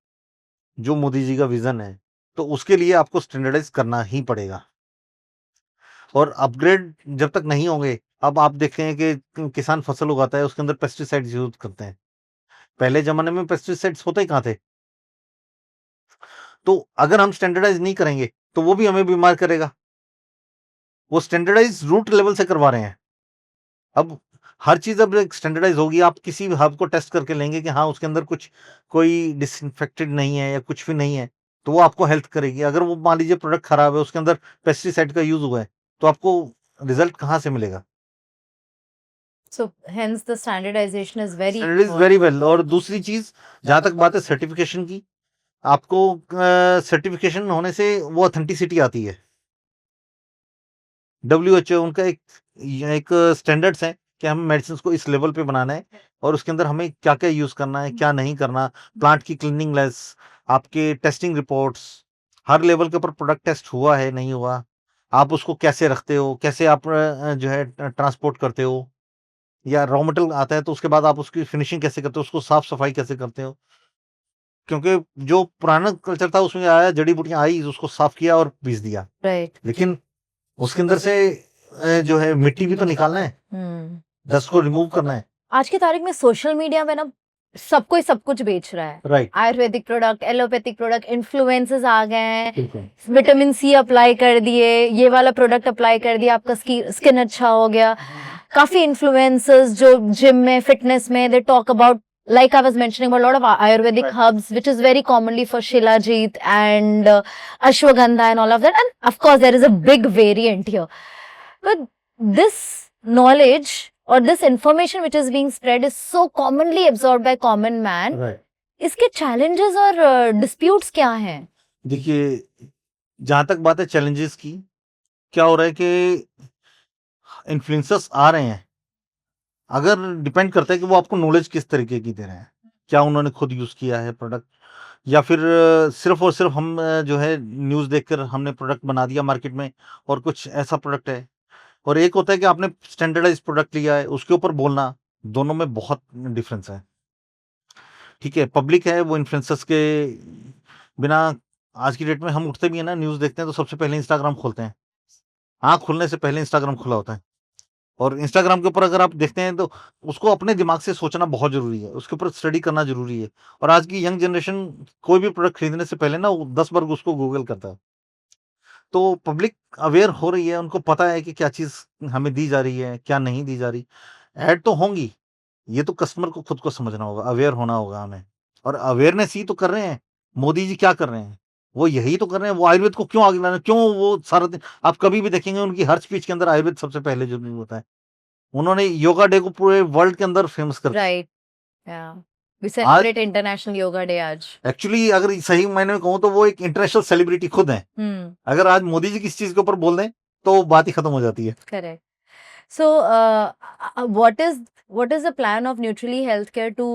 जो मोदी जी का विजन है, तो उसके लिए आपको स्टैंडर्डाइज करना ही पड़ेगा। और अपग्रेड जब तक नहीं होंगे, अब आप देखते हैं कि किसान फसल उगाता है, उसके अंदर पेस्टिसाइड्स यूज करते हैं। पहले जमाने में पेस्टिसाइड्स होते ही कहाँ थे? तो अगर हम स्टैंडर्डाइज नहीं करेंगे तो वो भी हमें बीमार करेगा। वो स्टैंडर्डाइज रूट लेवल से करवा रहे हैं। अब हर चीज अब एक स्टैंडर्डाइज होगी, आप किसी भी हब को टेस्ट करके लेंगे कि हाँ उसके अंदर कुछ कोई डिसइंफेक्टेड नहीं है या कुछ भी नहीं है, तो वो आपको हेल्थ करेगी। अगर वो मान लीजिए प्रोडक्ट खराब है, उसके अंदर पेस्टिसाइड का यूज हुआ है, तो आपको रिजल्ट कहाँ से मिलेगा? So hence the standardization is very standardize very well. और दूसरी चीज, जहां तक बात है सर्टिफिकेशन की, आपको सर्टिफिकेशन होने से वो ऑथेंटिसिटी आती है। WHO उनका एक स्टैंडर्ड्स है कि हम मेडिसिन को इस लेवल पे बनाना है और उसके अंदर हमें क्या क्या यूज करना है, क्या नहीं करना, प्लांट की क्लीनिंग लेस, आपके टेस्टिंग रिपोर्ट्स, हर लेवल के ऊपर प्रोडक्ट टेस्ट हुआ है नहीं हुआ, आप उसको कैसे रखते हो, कैसे आप जो है ट्रांसपोर्ट करते हो, या रॉ मटेरियल आता है तो उसके बाद आप उसकी फिनिशिंग कैसे करते हो, उसको साफ सफाई कैसे करते हो। क्योंकि जो पुराना कल्चर था उसमें आया, जड़ी बूटियां आई, उसको साफ किया और पीस दिया, right. लेकिन उसके अंदर से जो है मिट्टी भी तो निकालना है, डस्ट को रिमूव करना है। आज की तारीख में सोशल मीडिया में ना सब कोई सब कुछ बेच रहा है। Right, Ayurvedic product, allopathic product, influences आ गए हैं, बिल्कुल। विटामिन सी अप्लाई कर दिए, ये वाला प्रोडक्ट अप्लाई कर दिया, आपका स्किन अच्छा हो गया। काफी इन्फ्लुएंसर्स जो जिम में, फिटनेस में, they talk about, like I was mentioning about a lot of Ayurvedic Right. herbs, which is very commonly for Shilajit and Ashwagandha and all of that. And of course, there is a big variant here. But this knowledge or this information which is being spread is so commonly absorbed by common man. Right, इसके challenges और disputes क्या हैं? देखिए जहां तक बात है challenges की, क्या हो रहा है कि इन्फ्लुएंसर्स आ रहे हैं, अगर डिपेंड करता है कि वो आपको नॉलेज किस तरीके की दे रहे हैं, क्या उन्होंने खुद यूज किया है प्रोडक्ट, या फिर सिर्फ और सिर्फ हम जो है न्यूज देखकर हमने प्रोडक्ट बना दिया मार्केट में और कुछ ऐसा प्रोडक्ट है। और एक होता है कि आपने स्टैंडर्डाइज प्रोडक्ट लिया है, उसके ऊपर बोलना, दोनों में बहुत डिफरेंस है। ठीक है, पब्लिक है वो इन्फ्लुएंसर्स के बिना, आज की डेट में हम उठते भी है ना, न्यूज देखते हैं तो सबसे पहले इंस्टाग्राम खोलते हैं, आँख खुलने से पहले इंस्टाग्राम खुला होता है। और इंस्टाग्राम के ऊपर अगर आप देखते हैं तो उसको अपने दिमाग से सोचना बहुत ज़रूरी है, उसके ऊपर स्टडी करना ज़रूरी है। और आज की यंग जनरेशन कोई भी प्रोडक्ट खरीदने से पहले ना वो 10 बार उसको गूगल करता है। तो पब्लिक अवेयर हो रही है, उनको पता है कि क्या चीज़ हमें दी जा रही है, क्या नहीं दी जा रही। ऐड तो होंगी, ये तो कस्टमर को खुद को समझना होगा, अवेयर होना होगा हमें। और अवेयरनेस ही तो कर रहे हैं। मोदी जी क्या कर रहे हैं? वो यही तो कर रहे हैं, वो आयुर्वेद को क्यों आगे ला रहे हैं? क्यों वो सारा दिन, आप कभी भी देखेंगे उनकी हर स्पीच के अंदर आयुर्वेद सबसे पहले ज़रूरी होता है। उन्होंने योगा डे को पूरे वर्ल्ड के अंदर फेमस कर दिया। Right. Yeah. We celebrate International Yoga Day आज. एक्चुअली अगर सही मायने में कहूँ तो वो एक इंटरनेशनल सेलिब्रिटी खुद हैं। अगर आज मोदी जी किसी चीज़ के ऊपर बोल दें, तो बात ही खत्म हो जाती है। Correct. So, what is the plan of Neutrally Healthcare to,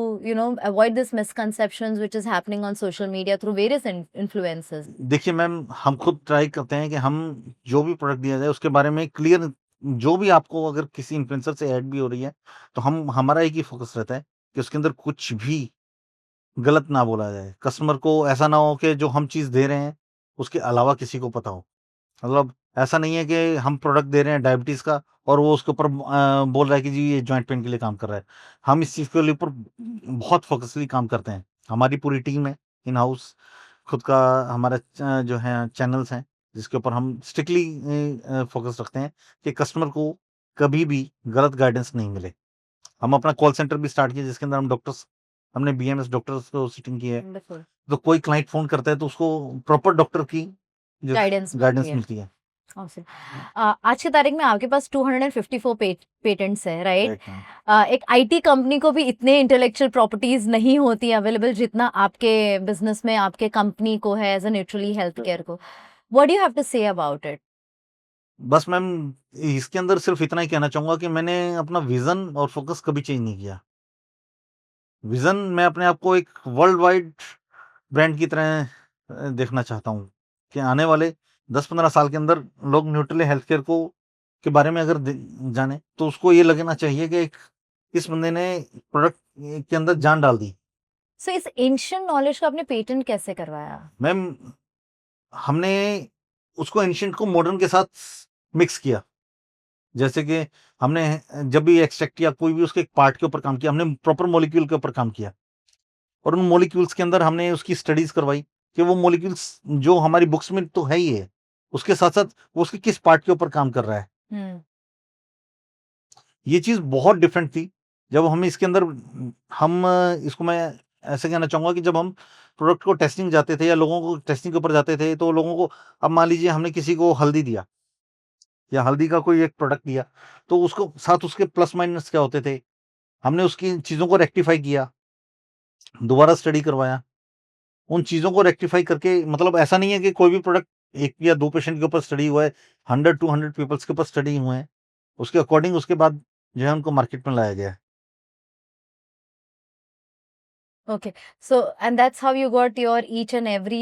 avoid this misconceptions which is happening on social media through various influencers? देखिए मैम, हम खुद ट्राई करते हैं कि हम जो भी प्रोडक्ट दिया जाए उसके बारे में क्लियर, जो भी आपको अगर किसी इन्फ्लुएंसर से ऐड भी हो रही है, तो हमारा एक ही फोकस रहता है कि उसके अंदर कुछ भी गलत ना बोला जाए। कस्टमर को ऐसा ना हो कि जो हम चीज़ दे रहे हैं, उसके अलावा किसी को पता हो। मतलब ऐसा नहीं है कि हम प्रोडक्ट दे रहे हैं डायबिटीज़ का और वो उसके ऊपर बोल रहा है कि जी ये जॉइंट पेन के लिए काम कर रहा है। हम इस चीज़ के ऊपर बहुत फोकसली काम करते हैं। हमारी पूरी टीम है इन हाउस, खुद का हमारा जो है चैनल्स हैं, जिसके ऊपर हम स्ट्रिक्टली फोकस रखते हैं कि कस्टमर को कभी भी गलत गाइडेंस नहीं मिले। हम अपना कॉल सेंटर भी स्टार्ट किया जिसके अंदर हमने बीएमएस डॉक्टर्स को सीटिंग की है। Wonderful. तो कोई क्लाइंट फ़ोन करता है तो उसको प्रॉपर डॉक्टर की जो Guidance गाइडेंस मिलती है. मिलती है। Awesome. आज की तारीख में आपके पास 254 पेटेंट्स है, राइट? Right ma'am. एक आईटी कंपनी को भी इतने इंटेलेक्चुअल प्रॉपर्टीज नहीं होती अवेलेबल जितना आपके बिजनेस में आपके कंपनी को है as a neutrally health care को. What do you have to say about it? बस मैम इसके अंदर सिर्फ़ इतना ही कहना चाहूँगा कि मैंने अपना विज़न और फ़ोकस कभी चेंज नहीं किया। विज़न, मैं अपने आप को एक वर्ल्ड वाइड ब्रांड की तरह देखना चाहता हूँ कि आने वाले 10-15 साल के अंदर लोग न्यूट्रली हेल्थ केयर को के बारे में अगर जाने तो उसको ये लगना चाहिए कि इस बंदे ने प्रोडक्ट के अंदर जान डाल दी। सो इस एंशिएंट नॉलेज का आपने पेटेंट कैसे करवाया? मैम हमने उसको एंशिएंट को मॉडर्न के साथ मिक्स किया। जैसे कि हमने जब भी एक्सट्रैक्ट या कोई भी उसके एक पार्ट के ऊपर काम किया, हमने प्रॉपर मॉलिक्यूल के ऊपर काम किया और उन मॉलिक्यूल्स के अंदर हमने उसकी स्टडीज करवाई कि वो मॉलिक्यूल्स जो हमारी बुक्स में तो है ही है, उसके साथ साथ वो उसके किस पार्ट के ऊपर काम कर रहा है। ये चीज बहुत डिफरेंट थी जब हम इसके अंदर हम इसको मैं ऐसे कहना चाहूंगा कि जब हम प्रोडक्ट को टेस्टिंग जाते थे या लोगों को टेस्टिंग के ऊपर जाते थे तो लोगों को, अब मान लीजिए हमने किसी को हल्दी दिया या हल्दी का कोई एक प्रोडक्ट दिया तो उसको साथ उसके प्लस माइनस क्या होते थे, हमने उसकी चीजों को रेक्टिफाई किया, दोबारा स्टडी करवाया, उन चीजों को रेक्टिफाई करके, मतलब ऐसा नहीं है कि कोई भी प्रोडक्ट एक या दो पेशेंट के ऊपर स्टडी हुआ है, 100-200 पीपल्स के ऊपर स्टडी हुए हैं, उसके अकॉर्डिंग उसके बाद जो है उनको मार्केट में लाया गया है। Okay, so and that's how you got your each and every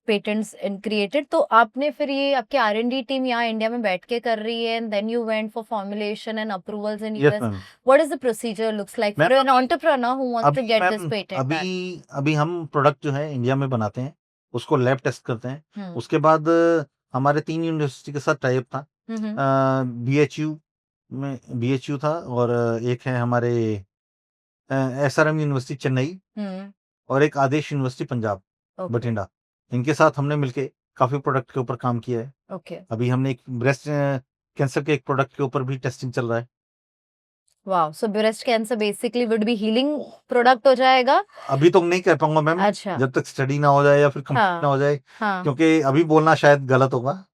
patents and created. तो आपने फिर ये आपकी R&D टीम यहाँ इंडिया में बैठ के कर रही है and then you went for formulation and approvals in yes US. Ma'am. What is the procedure looks like for ma'am an entrepreneur who wants to अभी get this ma'am patent done? अभी हम product जो है India में बनाते हैं, उसको lab test करते हैं, हम्म उसके बाद हमारे 3 यूनिवर्सिटी के साथ टाई अप था। हम्म BHU था और एक है हमारे SRM यूनिवर्सिटी चेन्नई हम्म और एक आदेश यूनिवर्सिटी पंजाब ओके बठिंडा। इनके साथ हमने मिलके काफी प्रोडक्ट के ऊपर काम किया है। ओके अभी हमने एक ब्रेस्ट कैंसर के एक प्रोडक्ट के ऊपर भी टेस्टिंग चल रहा है। Wow, so breast cancer basically would be healing product हो जाएगा। अभी तो नहीं कह पाऊंगा मैम, अच्छा, जब तक स्टडी ना हो जाए या फिर कंप्लीट ना हाँ हो जाए, हाँ, क्योंकि अभी बोलना शायद गलत होगा।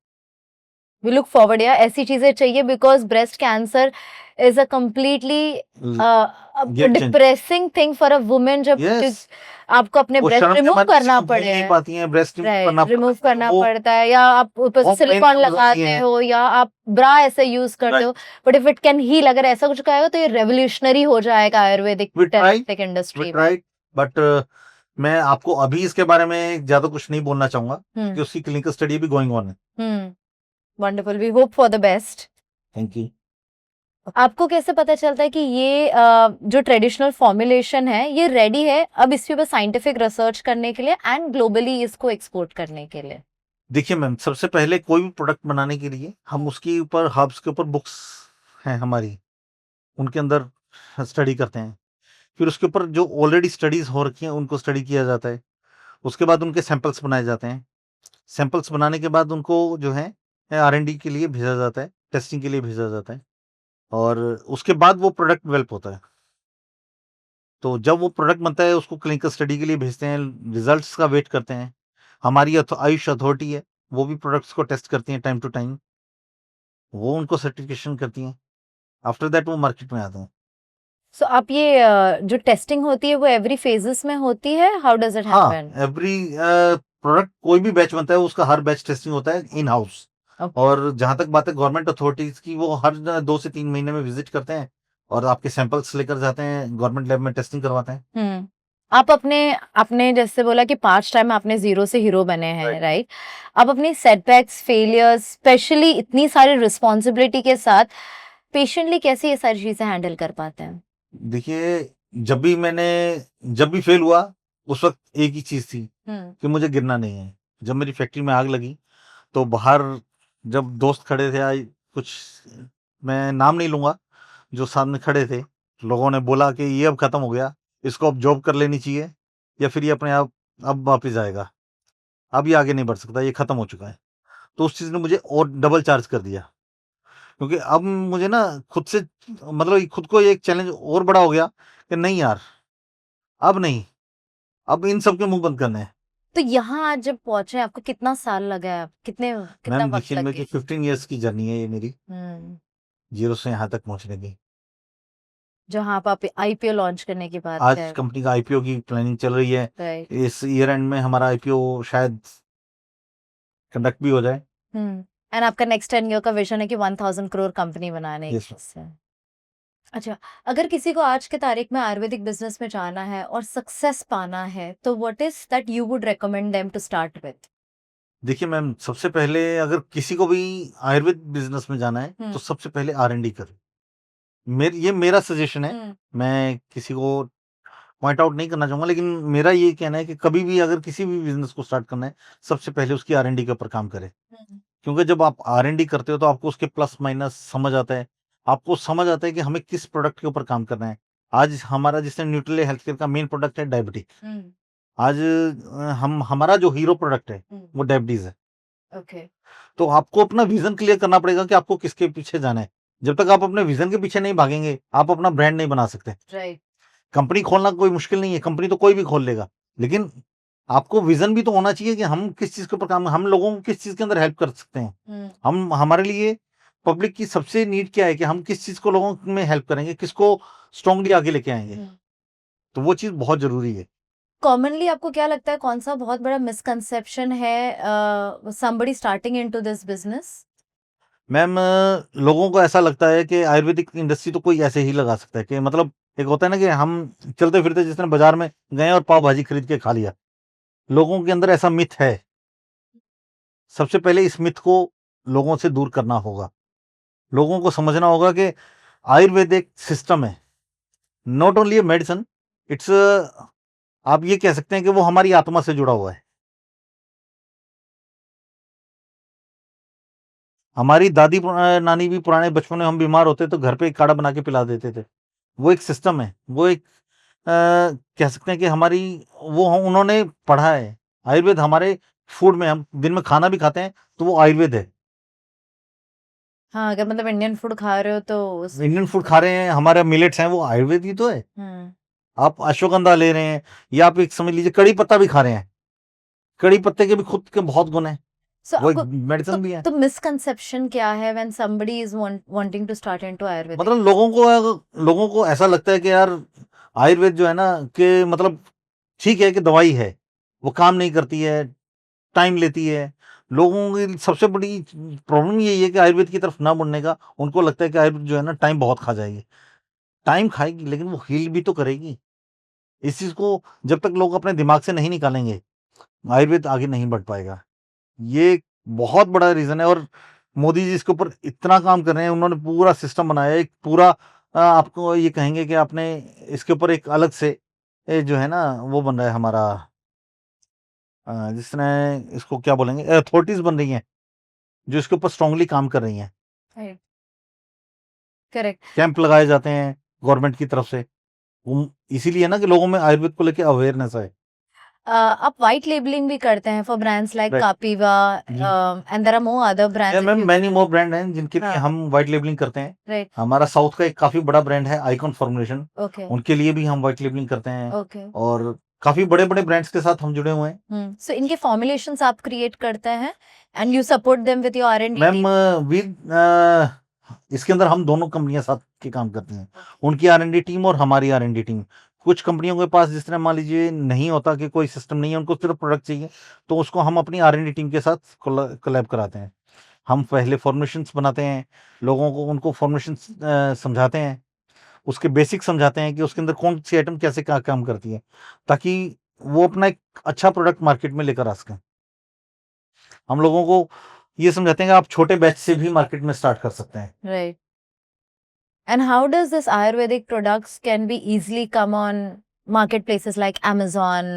वी लुक फॉरवर्ड यार, ऐसी चीजें चाहिए because breast cancer is a completely game change. Depressing thing for a women जब यस, आपको अपने वो ब्रेस्ट शर्म के रिमूव मारे किसी करना को बोल पड़े, नहीं पाती हैं, ब्रेस्ट रिमूव राइट, करना रिमूव पड़ता है, करना वो पड़ता है, या आप ऊपर से वो पेन सिलिकॉन हो जाती लगाते है। हो या आप ब्रा ऐसे यूज करते हो, right, but if it can heal, अगर ऐसा कुछ कहेगा तो ये रेवोल्यूशनरी हो जाएगा Ayurvedic we try therapeutic we industry में। ट्राई बट मैं आपको अभी इसके बारे में ज्यादा कुछ नहीं बोलना चाहूंगा क्योंकि उसकी क्लिनिकल स्टडी भी गोइंग ऑन है। Wonderful, we hope for the best. Thank you. आपको कैसे पता चलता है कि ये जो ट्रेडिशनल फॉर्मुलेशन है ये रेडी है अब इसके ऊपर साइंटिफिक रिसर्च करने के लिए एंड ग्लोबली इसको एक्सपोर्ट करने के लिए? देखिए मैम, सबसे पहले कोई भी प्रोडक्ट बनाने के लिए हम उसके ऊपर हर्ब्स के ऊपर बुक्स हैं हमारी, उनके अंदर स्टडी करते हैं, फिर उसके ऊपर जो ऑलरेडी स्टडीज हो रखी हैं उनको स्टडी किया जाता है, उसके बाद उनके सैंपल्स बनाए जाते हैं, सैंपल्स बनाने के बाद उनको जो है R&D के लिए भेजा जाता है, टेस्टिंग के लिए भेजा जाता है और उसके बाद वो प्रोडक्ट डेवलप होता है। तो जब वो प्रोडक्ट बनता है उसको क्लिनिकल स्टडी के लिए भेजते हैं, रिजल्ट्स का वेट करते हैं। हमारी आयुष अथॉरिटी है, वो भी प्रोडक्ट्स को टेस्ट करती हैं टाइम टू टाइम, वो उनको सर्टिफिकेशन करती हैं, आफ्टर दैट वो मार्केट में आते हैं। सो आप ये जो टेस्टिंग होती है वो एवरी फेजेस में होती है, हाउ डज इट हाँ, हैपन? एवरी प्रोडक्ट कोई भी बैच बनता है उसका हर बैच टेस्टिंग होता है इन हाउस। और जहां तक बात है गवर्नमेंट अथॉरिटीज की, वो हर 2 से 3 महीने में विजिट करते हैं और आपके सैंपल्स लेकर जाते हैं, गवर्नमेंट लैब में टेस्टिंग करवाते हैं। आप अपने आपने जैसे बोला कि 5 टाइम आपने जीरो से हीरो बने हैं, राइट। राइट? आप अपनी सेटबैक्स, फेलियर्स, स्पेशली इतनी सारी रिस्पॉन्सिबिलिटी के साथ पेशेंटली कैसे ये सारी चीजें हैंडल कर पाते हैं? देखिए, जब भी फेल हुआ उस वक्त एक ही चीज थी कि मुझे गिरना नहीं है। जब मेरी फैक्ट्री में आग लगी तो बाहर जब दोस्त खड़े थे, कुछ मैं नाम नहीं लूंगा, जो सामने खड़े थे, लोगों ने बोला कि ये अब खत्म हो गया, इसको अब जॉब कर लेनी चाहिए या फिर ये अपने आप अब वापिस आएगा, अब ये आगे नहीं बढ़ सकता, ये खत्म हो चुका है। तो उस चीज ने मुझे और डबल चार्ज कर दिया, क्योंकि अब मुझे ना खुद से, मतलब खुद को एक चैलेंज और बड़ा हो गया कि नहीं यार, अब नहीं, अब इन सब के मुंह बंद करने हैं। तो यहाँ आज जब पहुंचे आपको कितना साल लगा है? कितना मैम वक्त देखिए, लग मेरी गया? 15 इयर्स की जर्नी है ये मेरी, जीरो से यहाँ तक पहुंचने की। जहाँ आप IPO लॉन्च करने की बात आज कर, कंपनी का IPO की प्लानिंग चल रही है, राइट? इस ईयर एंड में हमारा IPO शायद कंडक्ट भी हो जाए। एंड आपका नेक्स्ट 10 ईयर का विजन है कि 1000 करोड़ कंपनी बनाने Yes, की से। अच्छा, अगर किसी को आज के तारीख में आयुर्वेदिक बिजनेस में जाना है और सक्सेस पाना है तो what is that you would recommend them to start with? देखिए मैम, सबसे पहले अगर किसी को भी आयुर्वेद बिजनेस में जाना है हम्म। तो सबसे पहले R&D करें। ये मेरा सजेशन है। हम्म। मैं किसी को पॉइंट आउट नहीं करना चाहूंगा, लेकिन मेरा ये कहना है कि कभी भी अगर किसी भी बिजनेस को स्टार्ट करना है, सबसे पहले उसकी R&D के ऊपर काम करें। हम्म। क्योंकि जब आप R&D करते हो तो आपको उसके प्लस माइनस समझ आता है। आपको समझ आता है कि हमें किस प्रोडक्ट के ऊपर काम करना है। आज हमारा जैसे न्यूट्रिले हेल्थ केयर का मेन प्रोडक्ट है डायबिटिक। हम्म। आज हमारा जो हीरो प्रोडक्ट है वो डायबिटीज है। ओके। तो आपको अपना विजन क्लियर करना पड़ेगा कि आपको किसके पीछे जाना है। जब तक आप अपने विजन के पीछे नहीं भागेंगे, आप अपना ब्रांड नहीं बना सकते। राइट। कंपनी खोलना कोई मुश्किल नहीं है, कंपनी तो कोई भी खोल लेगा। लेकिन आपको विजन भी तो होना चाहिए कि हम किस चीज के ऊपर काम, हम लोगों को किस चीज के अंदर हेल्प कर सकते हैं। हम हमारे लिए पब्लिक की सबसे नीड क्या है कि हम किस चीज को लोगों में हेल्प करेंगे, किसको स्ट्रांगली आगे लेके आएंगे। तो वो चीज बहुत जरूरी है। कॉमनली आपको क्या लगता है कौन सा बहुत बड़ा मिसकंसेप्शन है somebody starting into this business? Ma'am, लोगों को ऐसा लगता है कि आयुर्वेदिक इंडस्ट्री तो कोई ऐसे ही लगा सकता है, कि मतलब एक होता है ना कि हम चलते फिरते जिस तरह बाजार में गए और पाव भाजी खरीद के खा लिया। लोगों के अंदर ऐसा मिथ है। सबसे पहले इस मिथ को लोगों से दूर करना होगा। लोगों को समझना होगा कि आयुर्वेद एक सिस्टम है, not only a medicine. It's, आप ये कह सकते हैं कि वो हमारी आत्मा से जुड़ा हुआ है। हमारी दादी नानी भी पुराने बचपन में हम बीमार होते तो घर पे एक काढ़ा बना के पिला देते थे। वो एक सिस्टम है, वो एक कह सकते हैं कि हमारी, वो उन्होंने पढ़ा है। आयुर्वेद हमारे फूड में, हम दिन में खाना भी खाते हैं तो वो आयुर्वेद है। हाँ, अगर मतलब इंडियन फूड खा रहे हो तो इंडियन फूड खा रहे हैं, हमारे मिलेट्स हैं, वो आयुर्वेद ही तो है। आप अश्वगंधा ले रहे हैं, या आप एक समझ लीजिए कड़ी पत्ता भी खा रहे हैं। कड़ी पत्ते के भी खुद के बहुत गुण हैं, So, वो एक आपको मेडिसिन भी है। तो मिसकंसेप्शन क्या है when somebody is wanting to start into Ayurvedic? मतलब लोगों को ऐसा लगता है कि यार आयुर्वेद जो है ना, कि मतलब ठीक है कि दवाई है, वो काम नहीं करती है, टाइम लेती है। लोगों की सबसे बड़ी प्रॉब्लम यही है कि आयुर्वेद की तरफ ना मुड़ने का। उनको लगता है कि आयुर्वेद जो है ना टाइम बहुत खा जाएगी। टाइम खाएगी लेकिन वो हील भी तो करेगी। इस चीज को जब तक लोग अपने दिमाग से नहीं निकालेंगे, आयुर्वेद आगे नहीं बढ़ पाएगा। ये एक बहुत बड़ा रीजन है। और मोदी जी इसके ऊपर इतना काम कर रहे हैं, उन्होंने पूरा सिस्टम बनाया है, एक पूरा आपको ये कहेंगे कि आपने इसके ऊपर एक अलग से जो है ना वो बन रहा है हमारा, जिस तरह इसको क्या बोलेंगे, अथॉरिटीज बन रही हैं जो इसके ऊपर स्ट्रांगली काम कर रही हैं। करेक्ट। कैंप लगाए जाते हैं गवर्नमेंट की तरफ से। इसीलिए ना कि लोगों में आयुर्वेद को लेके अवेयरनेस है। आप व्हाइट लेबलिंग भी करते हैं for brands like Right. Kapiva and there are more other brands. Ma'am, many more brand हैं जिनके लिए हाँ। हम व्हाइट लेबलिंग करते हैं। राइट। हमारा साउथ का एक काफी बड़ा ब्रांड है आइकॉन फॉर्मुलेशन, ओके। उनके लिए भी हम व्हाइट लेबलिंग करते हैं। ओके। और काफी बड़े बड़े ब्रांड्स के साथ हम जुड़े हुए हैं। सो इनके फॉर्मुलेशंस आप क्रिएट करते हैं and you support them with your R&D ma'am, team? इसके अंदर हम दोनों कंपनियां साथ के काम करती हैं, उनकी R&D टीम और हमारी R&D टीम। कुछ कंपनियों के पास जिस तरह मान लीजिए नहीं होता कि कोई सिस्टम नहीं है, उनको सिर्फ प्रोडक्ट चाहिए, तो उसको हम अपनी R&D टीम के साथ कोलैब कराते हैं। हम पहले फॉर्मुलेशंस बनाते हैं, लोगों को उनको फॉर्मुलेशंस समझाते हैं, उसके बेसिक समझाते हैं कि उसके अंदर कौन सी आइटम कैसे काम करती है, ताकि वो अपना एक अच्छा प्रोडक्ट मार्केट में लेकर आ सकें। हम लोगों को ये समझाते हैं कि आप छोटे बैच से भी मार्केट में स्टार्ट कर सकते हैं। Right. And how does this Ayurvedic products can be easily come on marketplaces like Amazon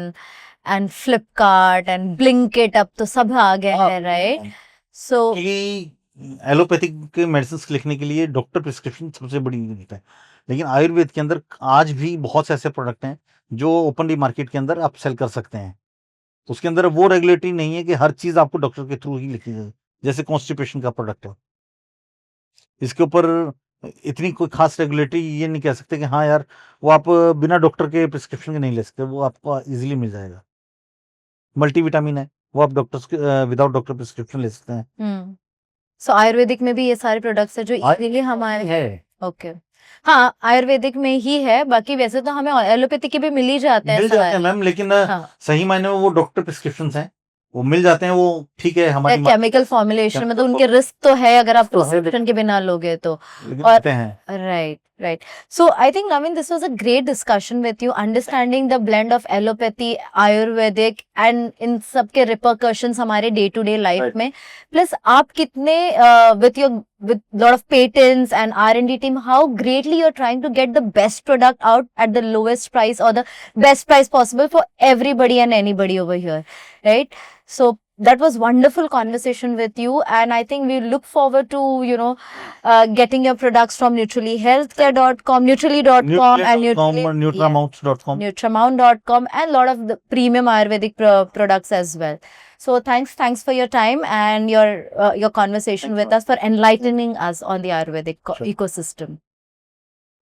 and Flipkart and Blinkit? अब तो सब आ गए हैं, right? So कि एलोपैथिक के मेडिसिन लिखने के लिए डॉक्टर प्रिस्क्रिप्शन सबसे बड़ी यूनिट है, लेकिन आयुर्वेद के अंदर आज भी बहुत से ऐसे प्रोडक्ट हैं जो ओपनली मार्केट के अंदर आप सेल कर सकते हैं। तो उसके अंदर वो रेगुलेटरी नहीं है कि हर चीज आपको डॉक्टर के थ्रू ही लिखी जाए। जैसे कॉन्स्टिपेशन का प्रोडक्ट है, इसके ऊपर इतनी कोई खास रेगुलेटरी ये नहीं कह सकते कि हाँ यार वो आप बिना डॉक्टर के प्रिस्क्रिप्शन के नहीं ले सकते, वो आपको इजीली मिल जाएगा। मल्टीविटामिन है, वो आप डॉक्टर विदाउट डॉक्टर प्रिस्क्रिप्शन ले सकते हैं। so आयुर्वेदिक में भी ये सारे प्रोडक्ट्स है जो इजीली हमारे है। ओके। हाँ, आयुर्वेदिक में ही है, बाकी वैसे तो हमें एलोपैथी के भी मिल ही जाते हैं मिल जाते हैं सारे। मैम, लेकिन हाँ। सही मायने में वो डॉक्टर प्रिस्क्रिप्शन हैं, वो मिल जाते हैं, वो ठीक है हमारी केमिकल फॉर्मुलेशन में तो उनके रिस्क तो है अगर आप प्रिस्क्रिप्शन के बिना लोगे तो। लेकिन और देते हैं। Right. Right. So I think, Naveen, this was a great discussion with you, understanding the blend of allopathy, Ayurvedic, and in सबके repercussions हमारे day to day life में. Plus आप कितने with lot of patents and R&D team, how greatly you're trying to get the best product out at the lowest price or the best price possible for everybody and anybody over here, right? So that was wonderful conversation with you, and I think we look forward to getting your products from neutrallyhealthcare.com, neutrally.com, and Nutramount.com. Nutramount.com, and a lot of the premium Ayurvedic products as well. So thanks for your time and your conversation with us, for enlightening us on the Ayurvedic ecosystem.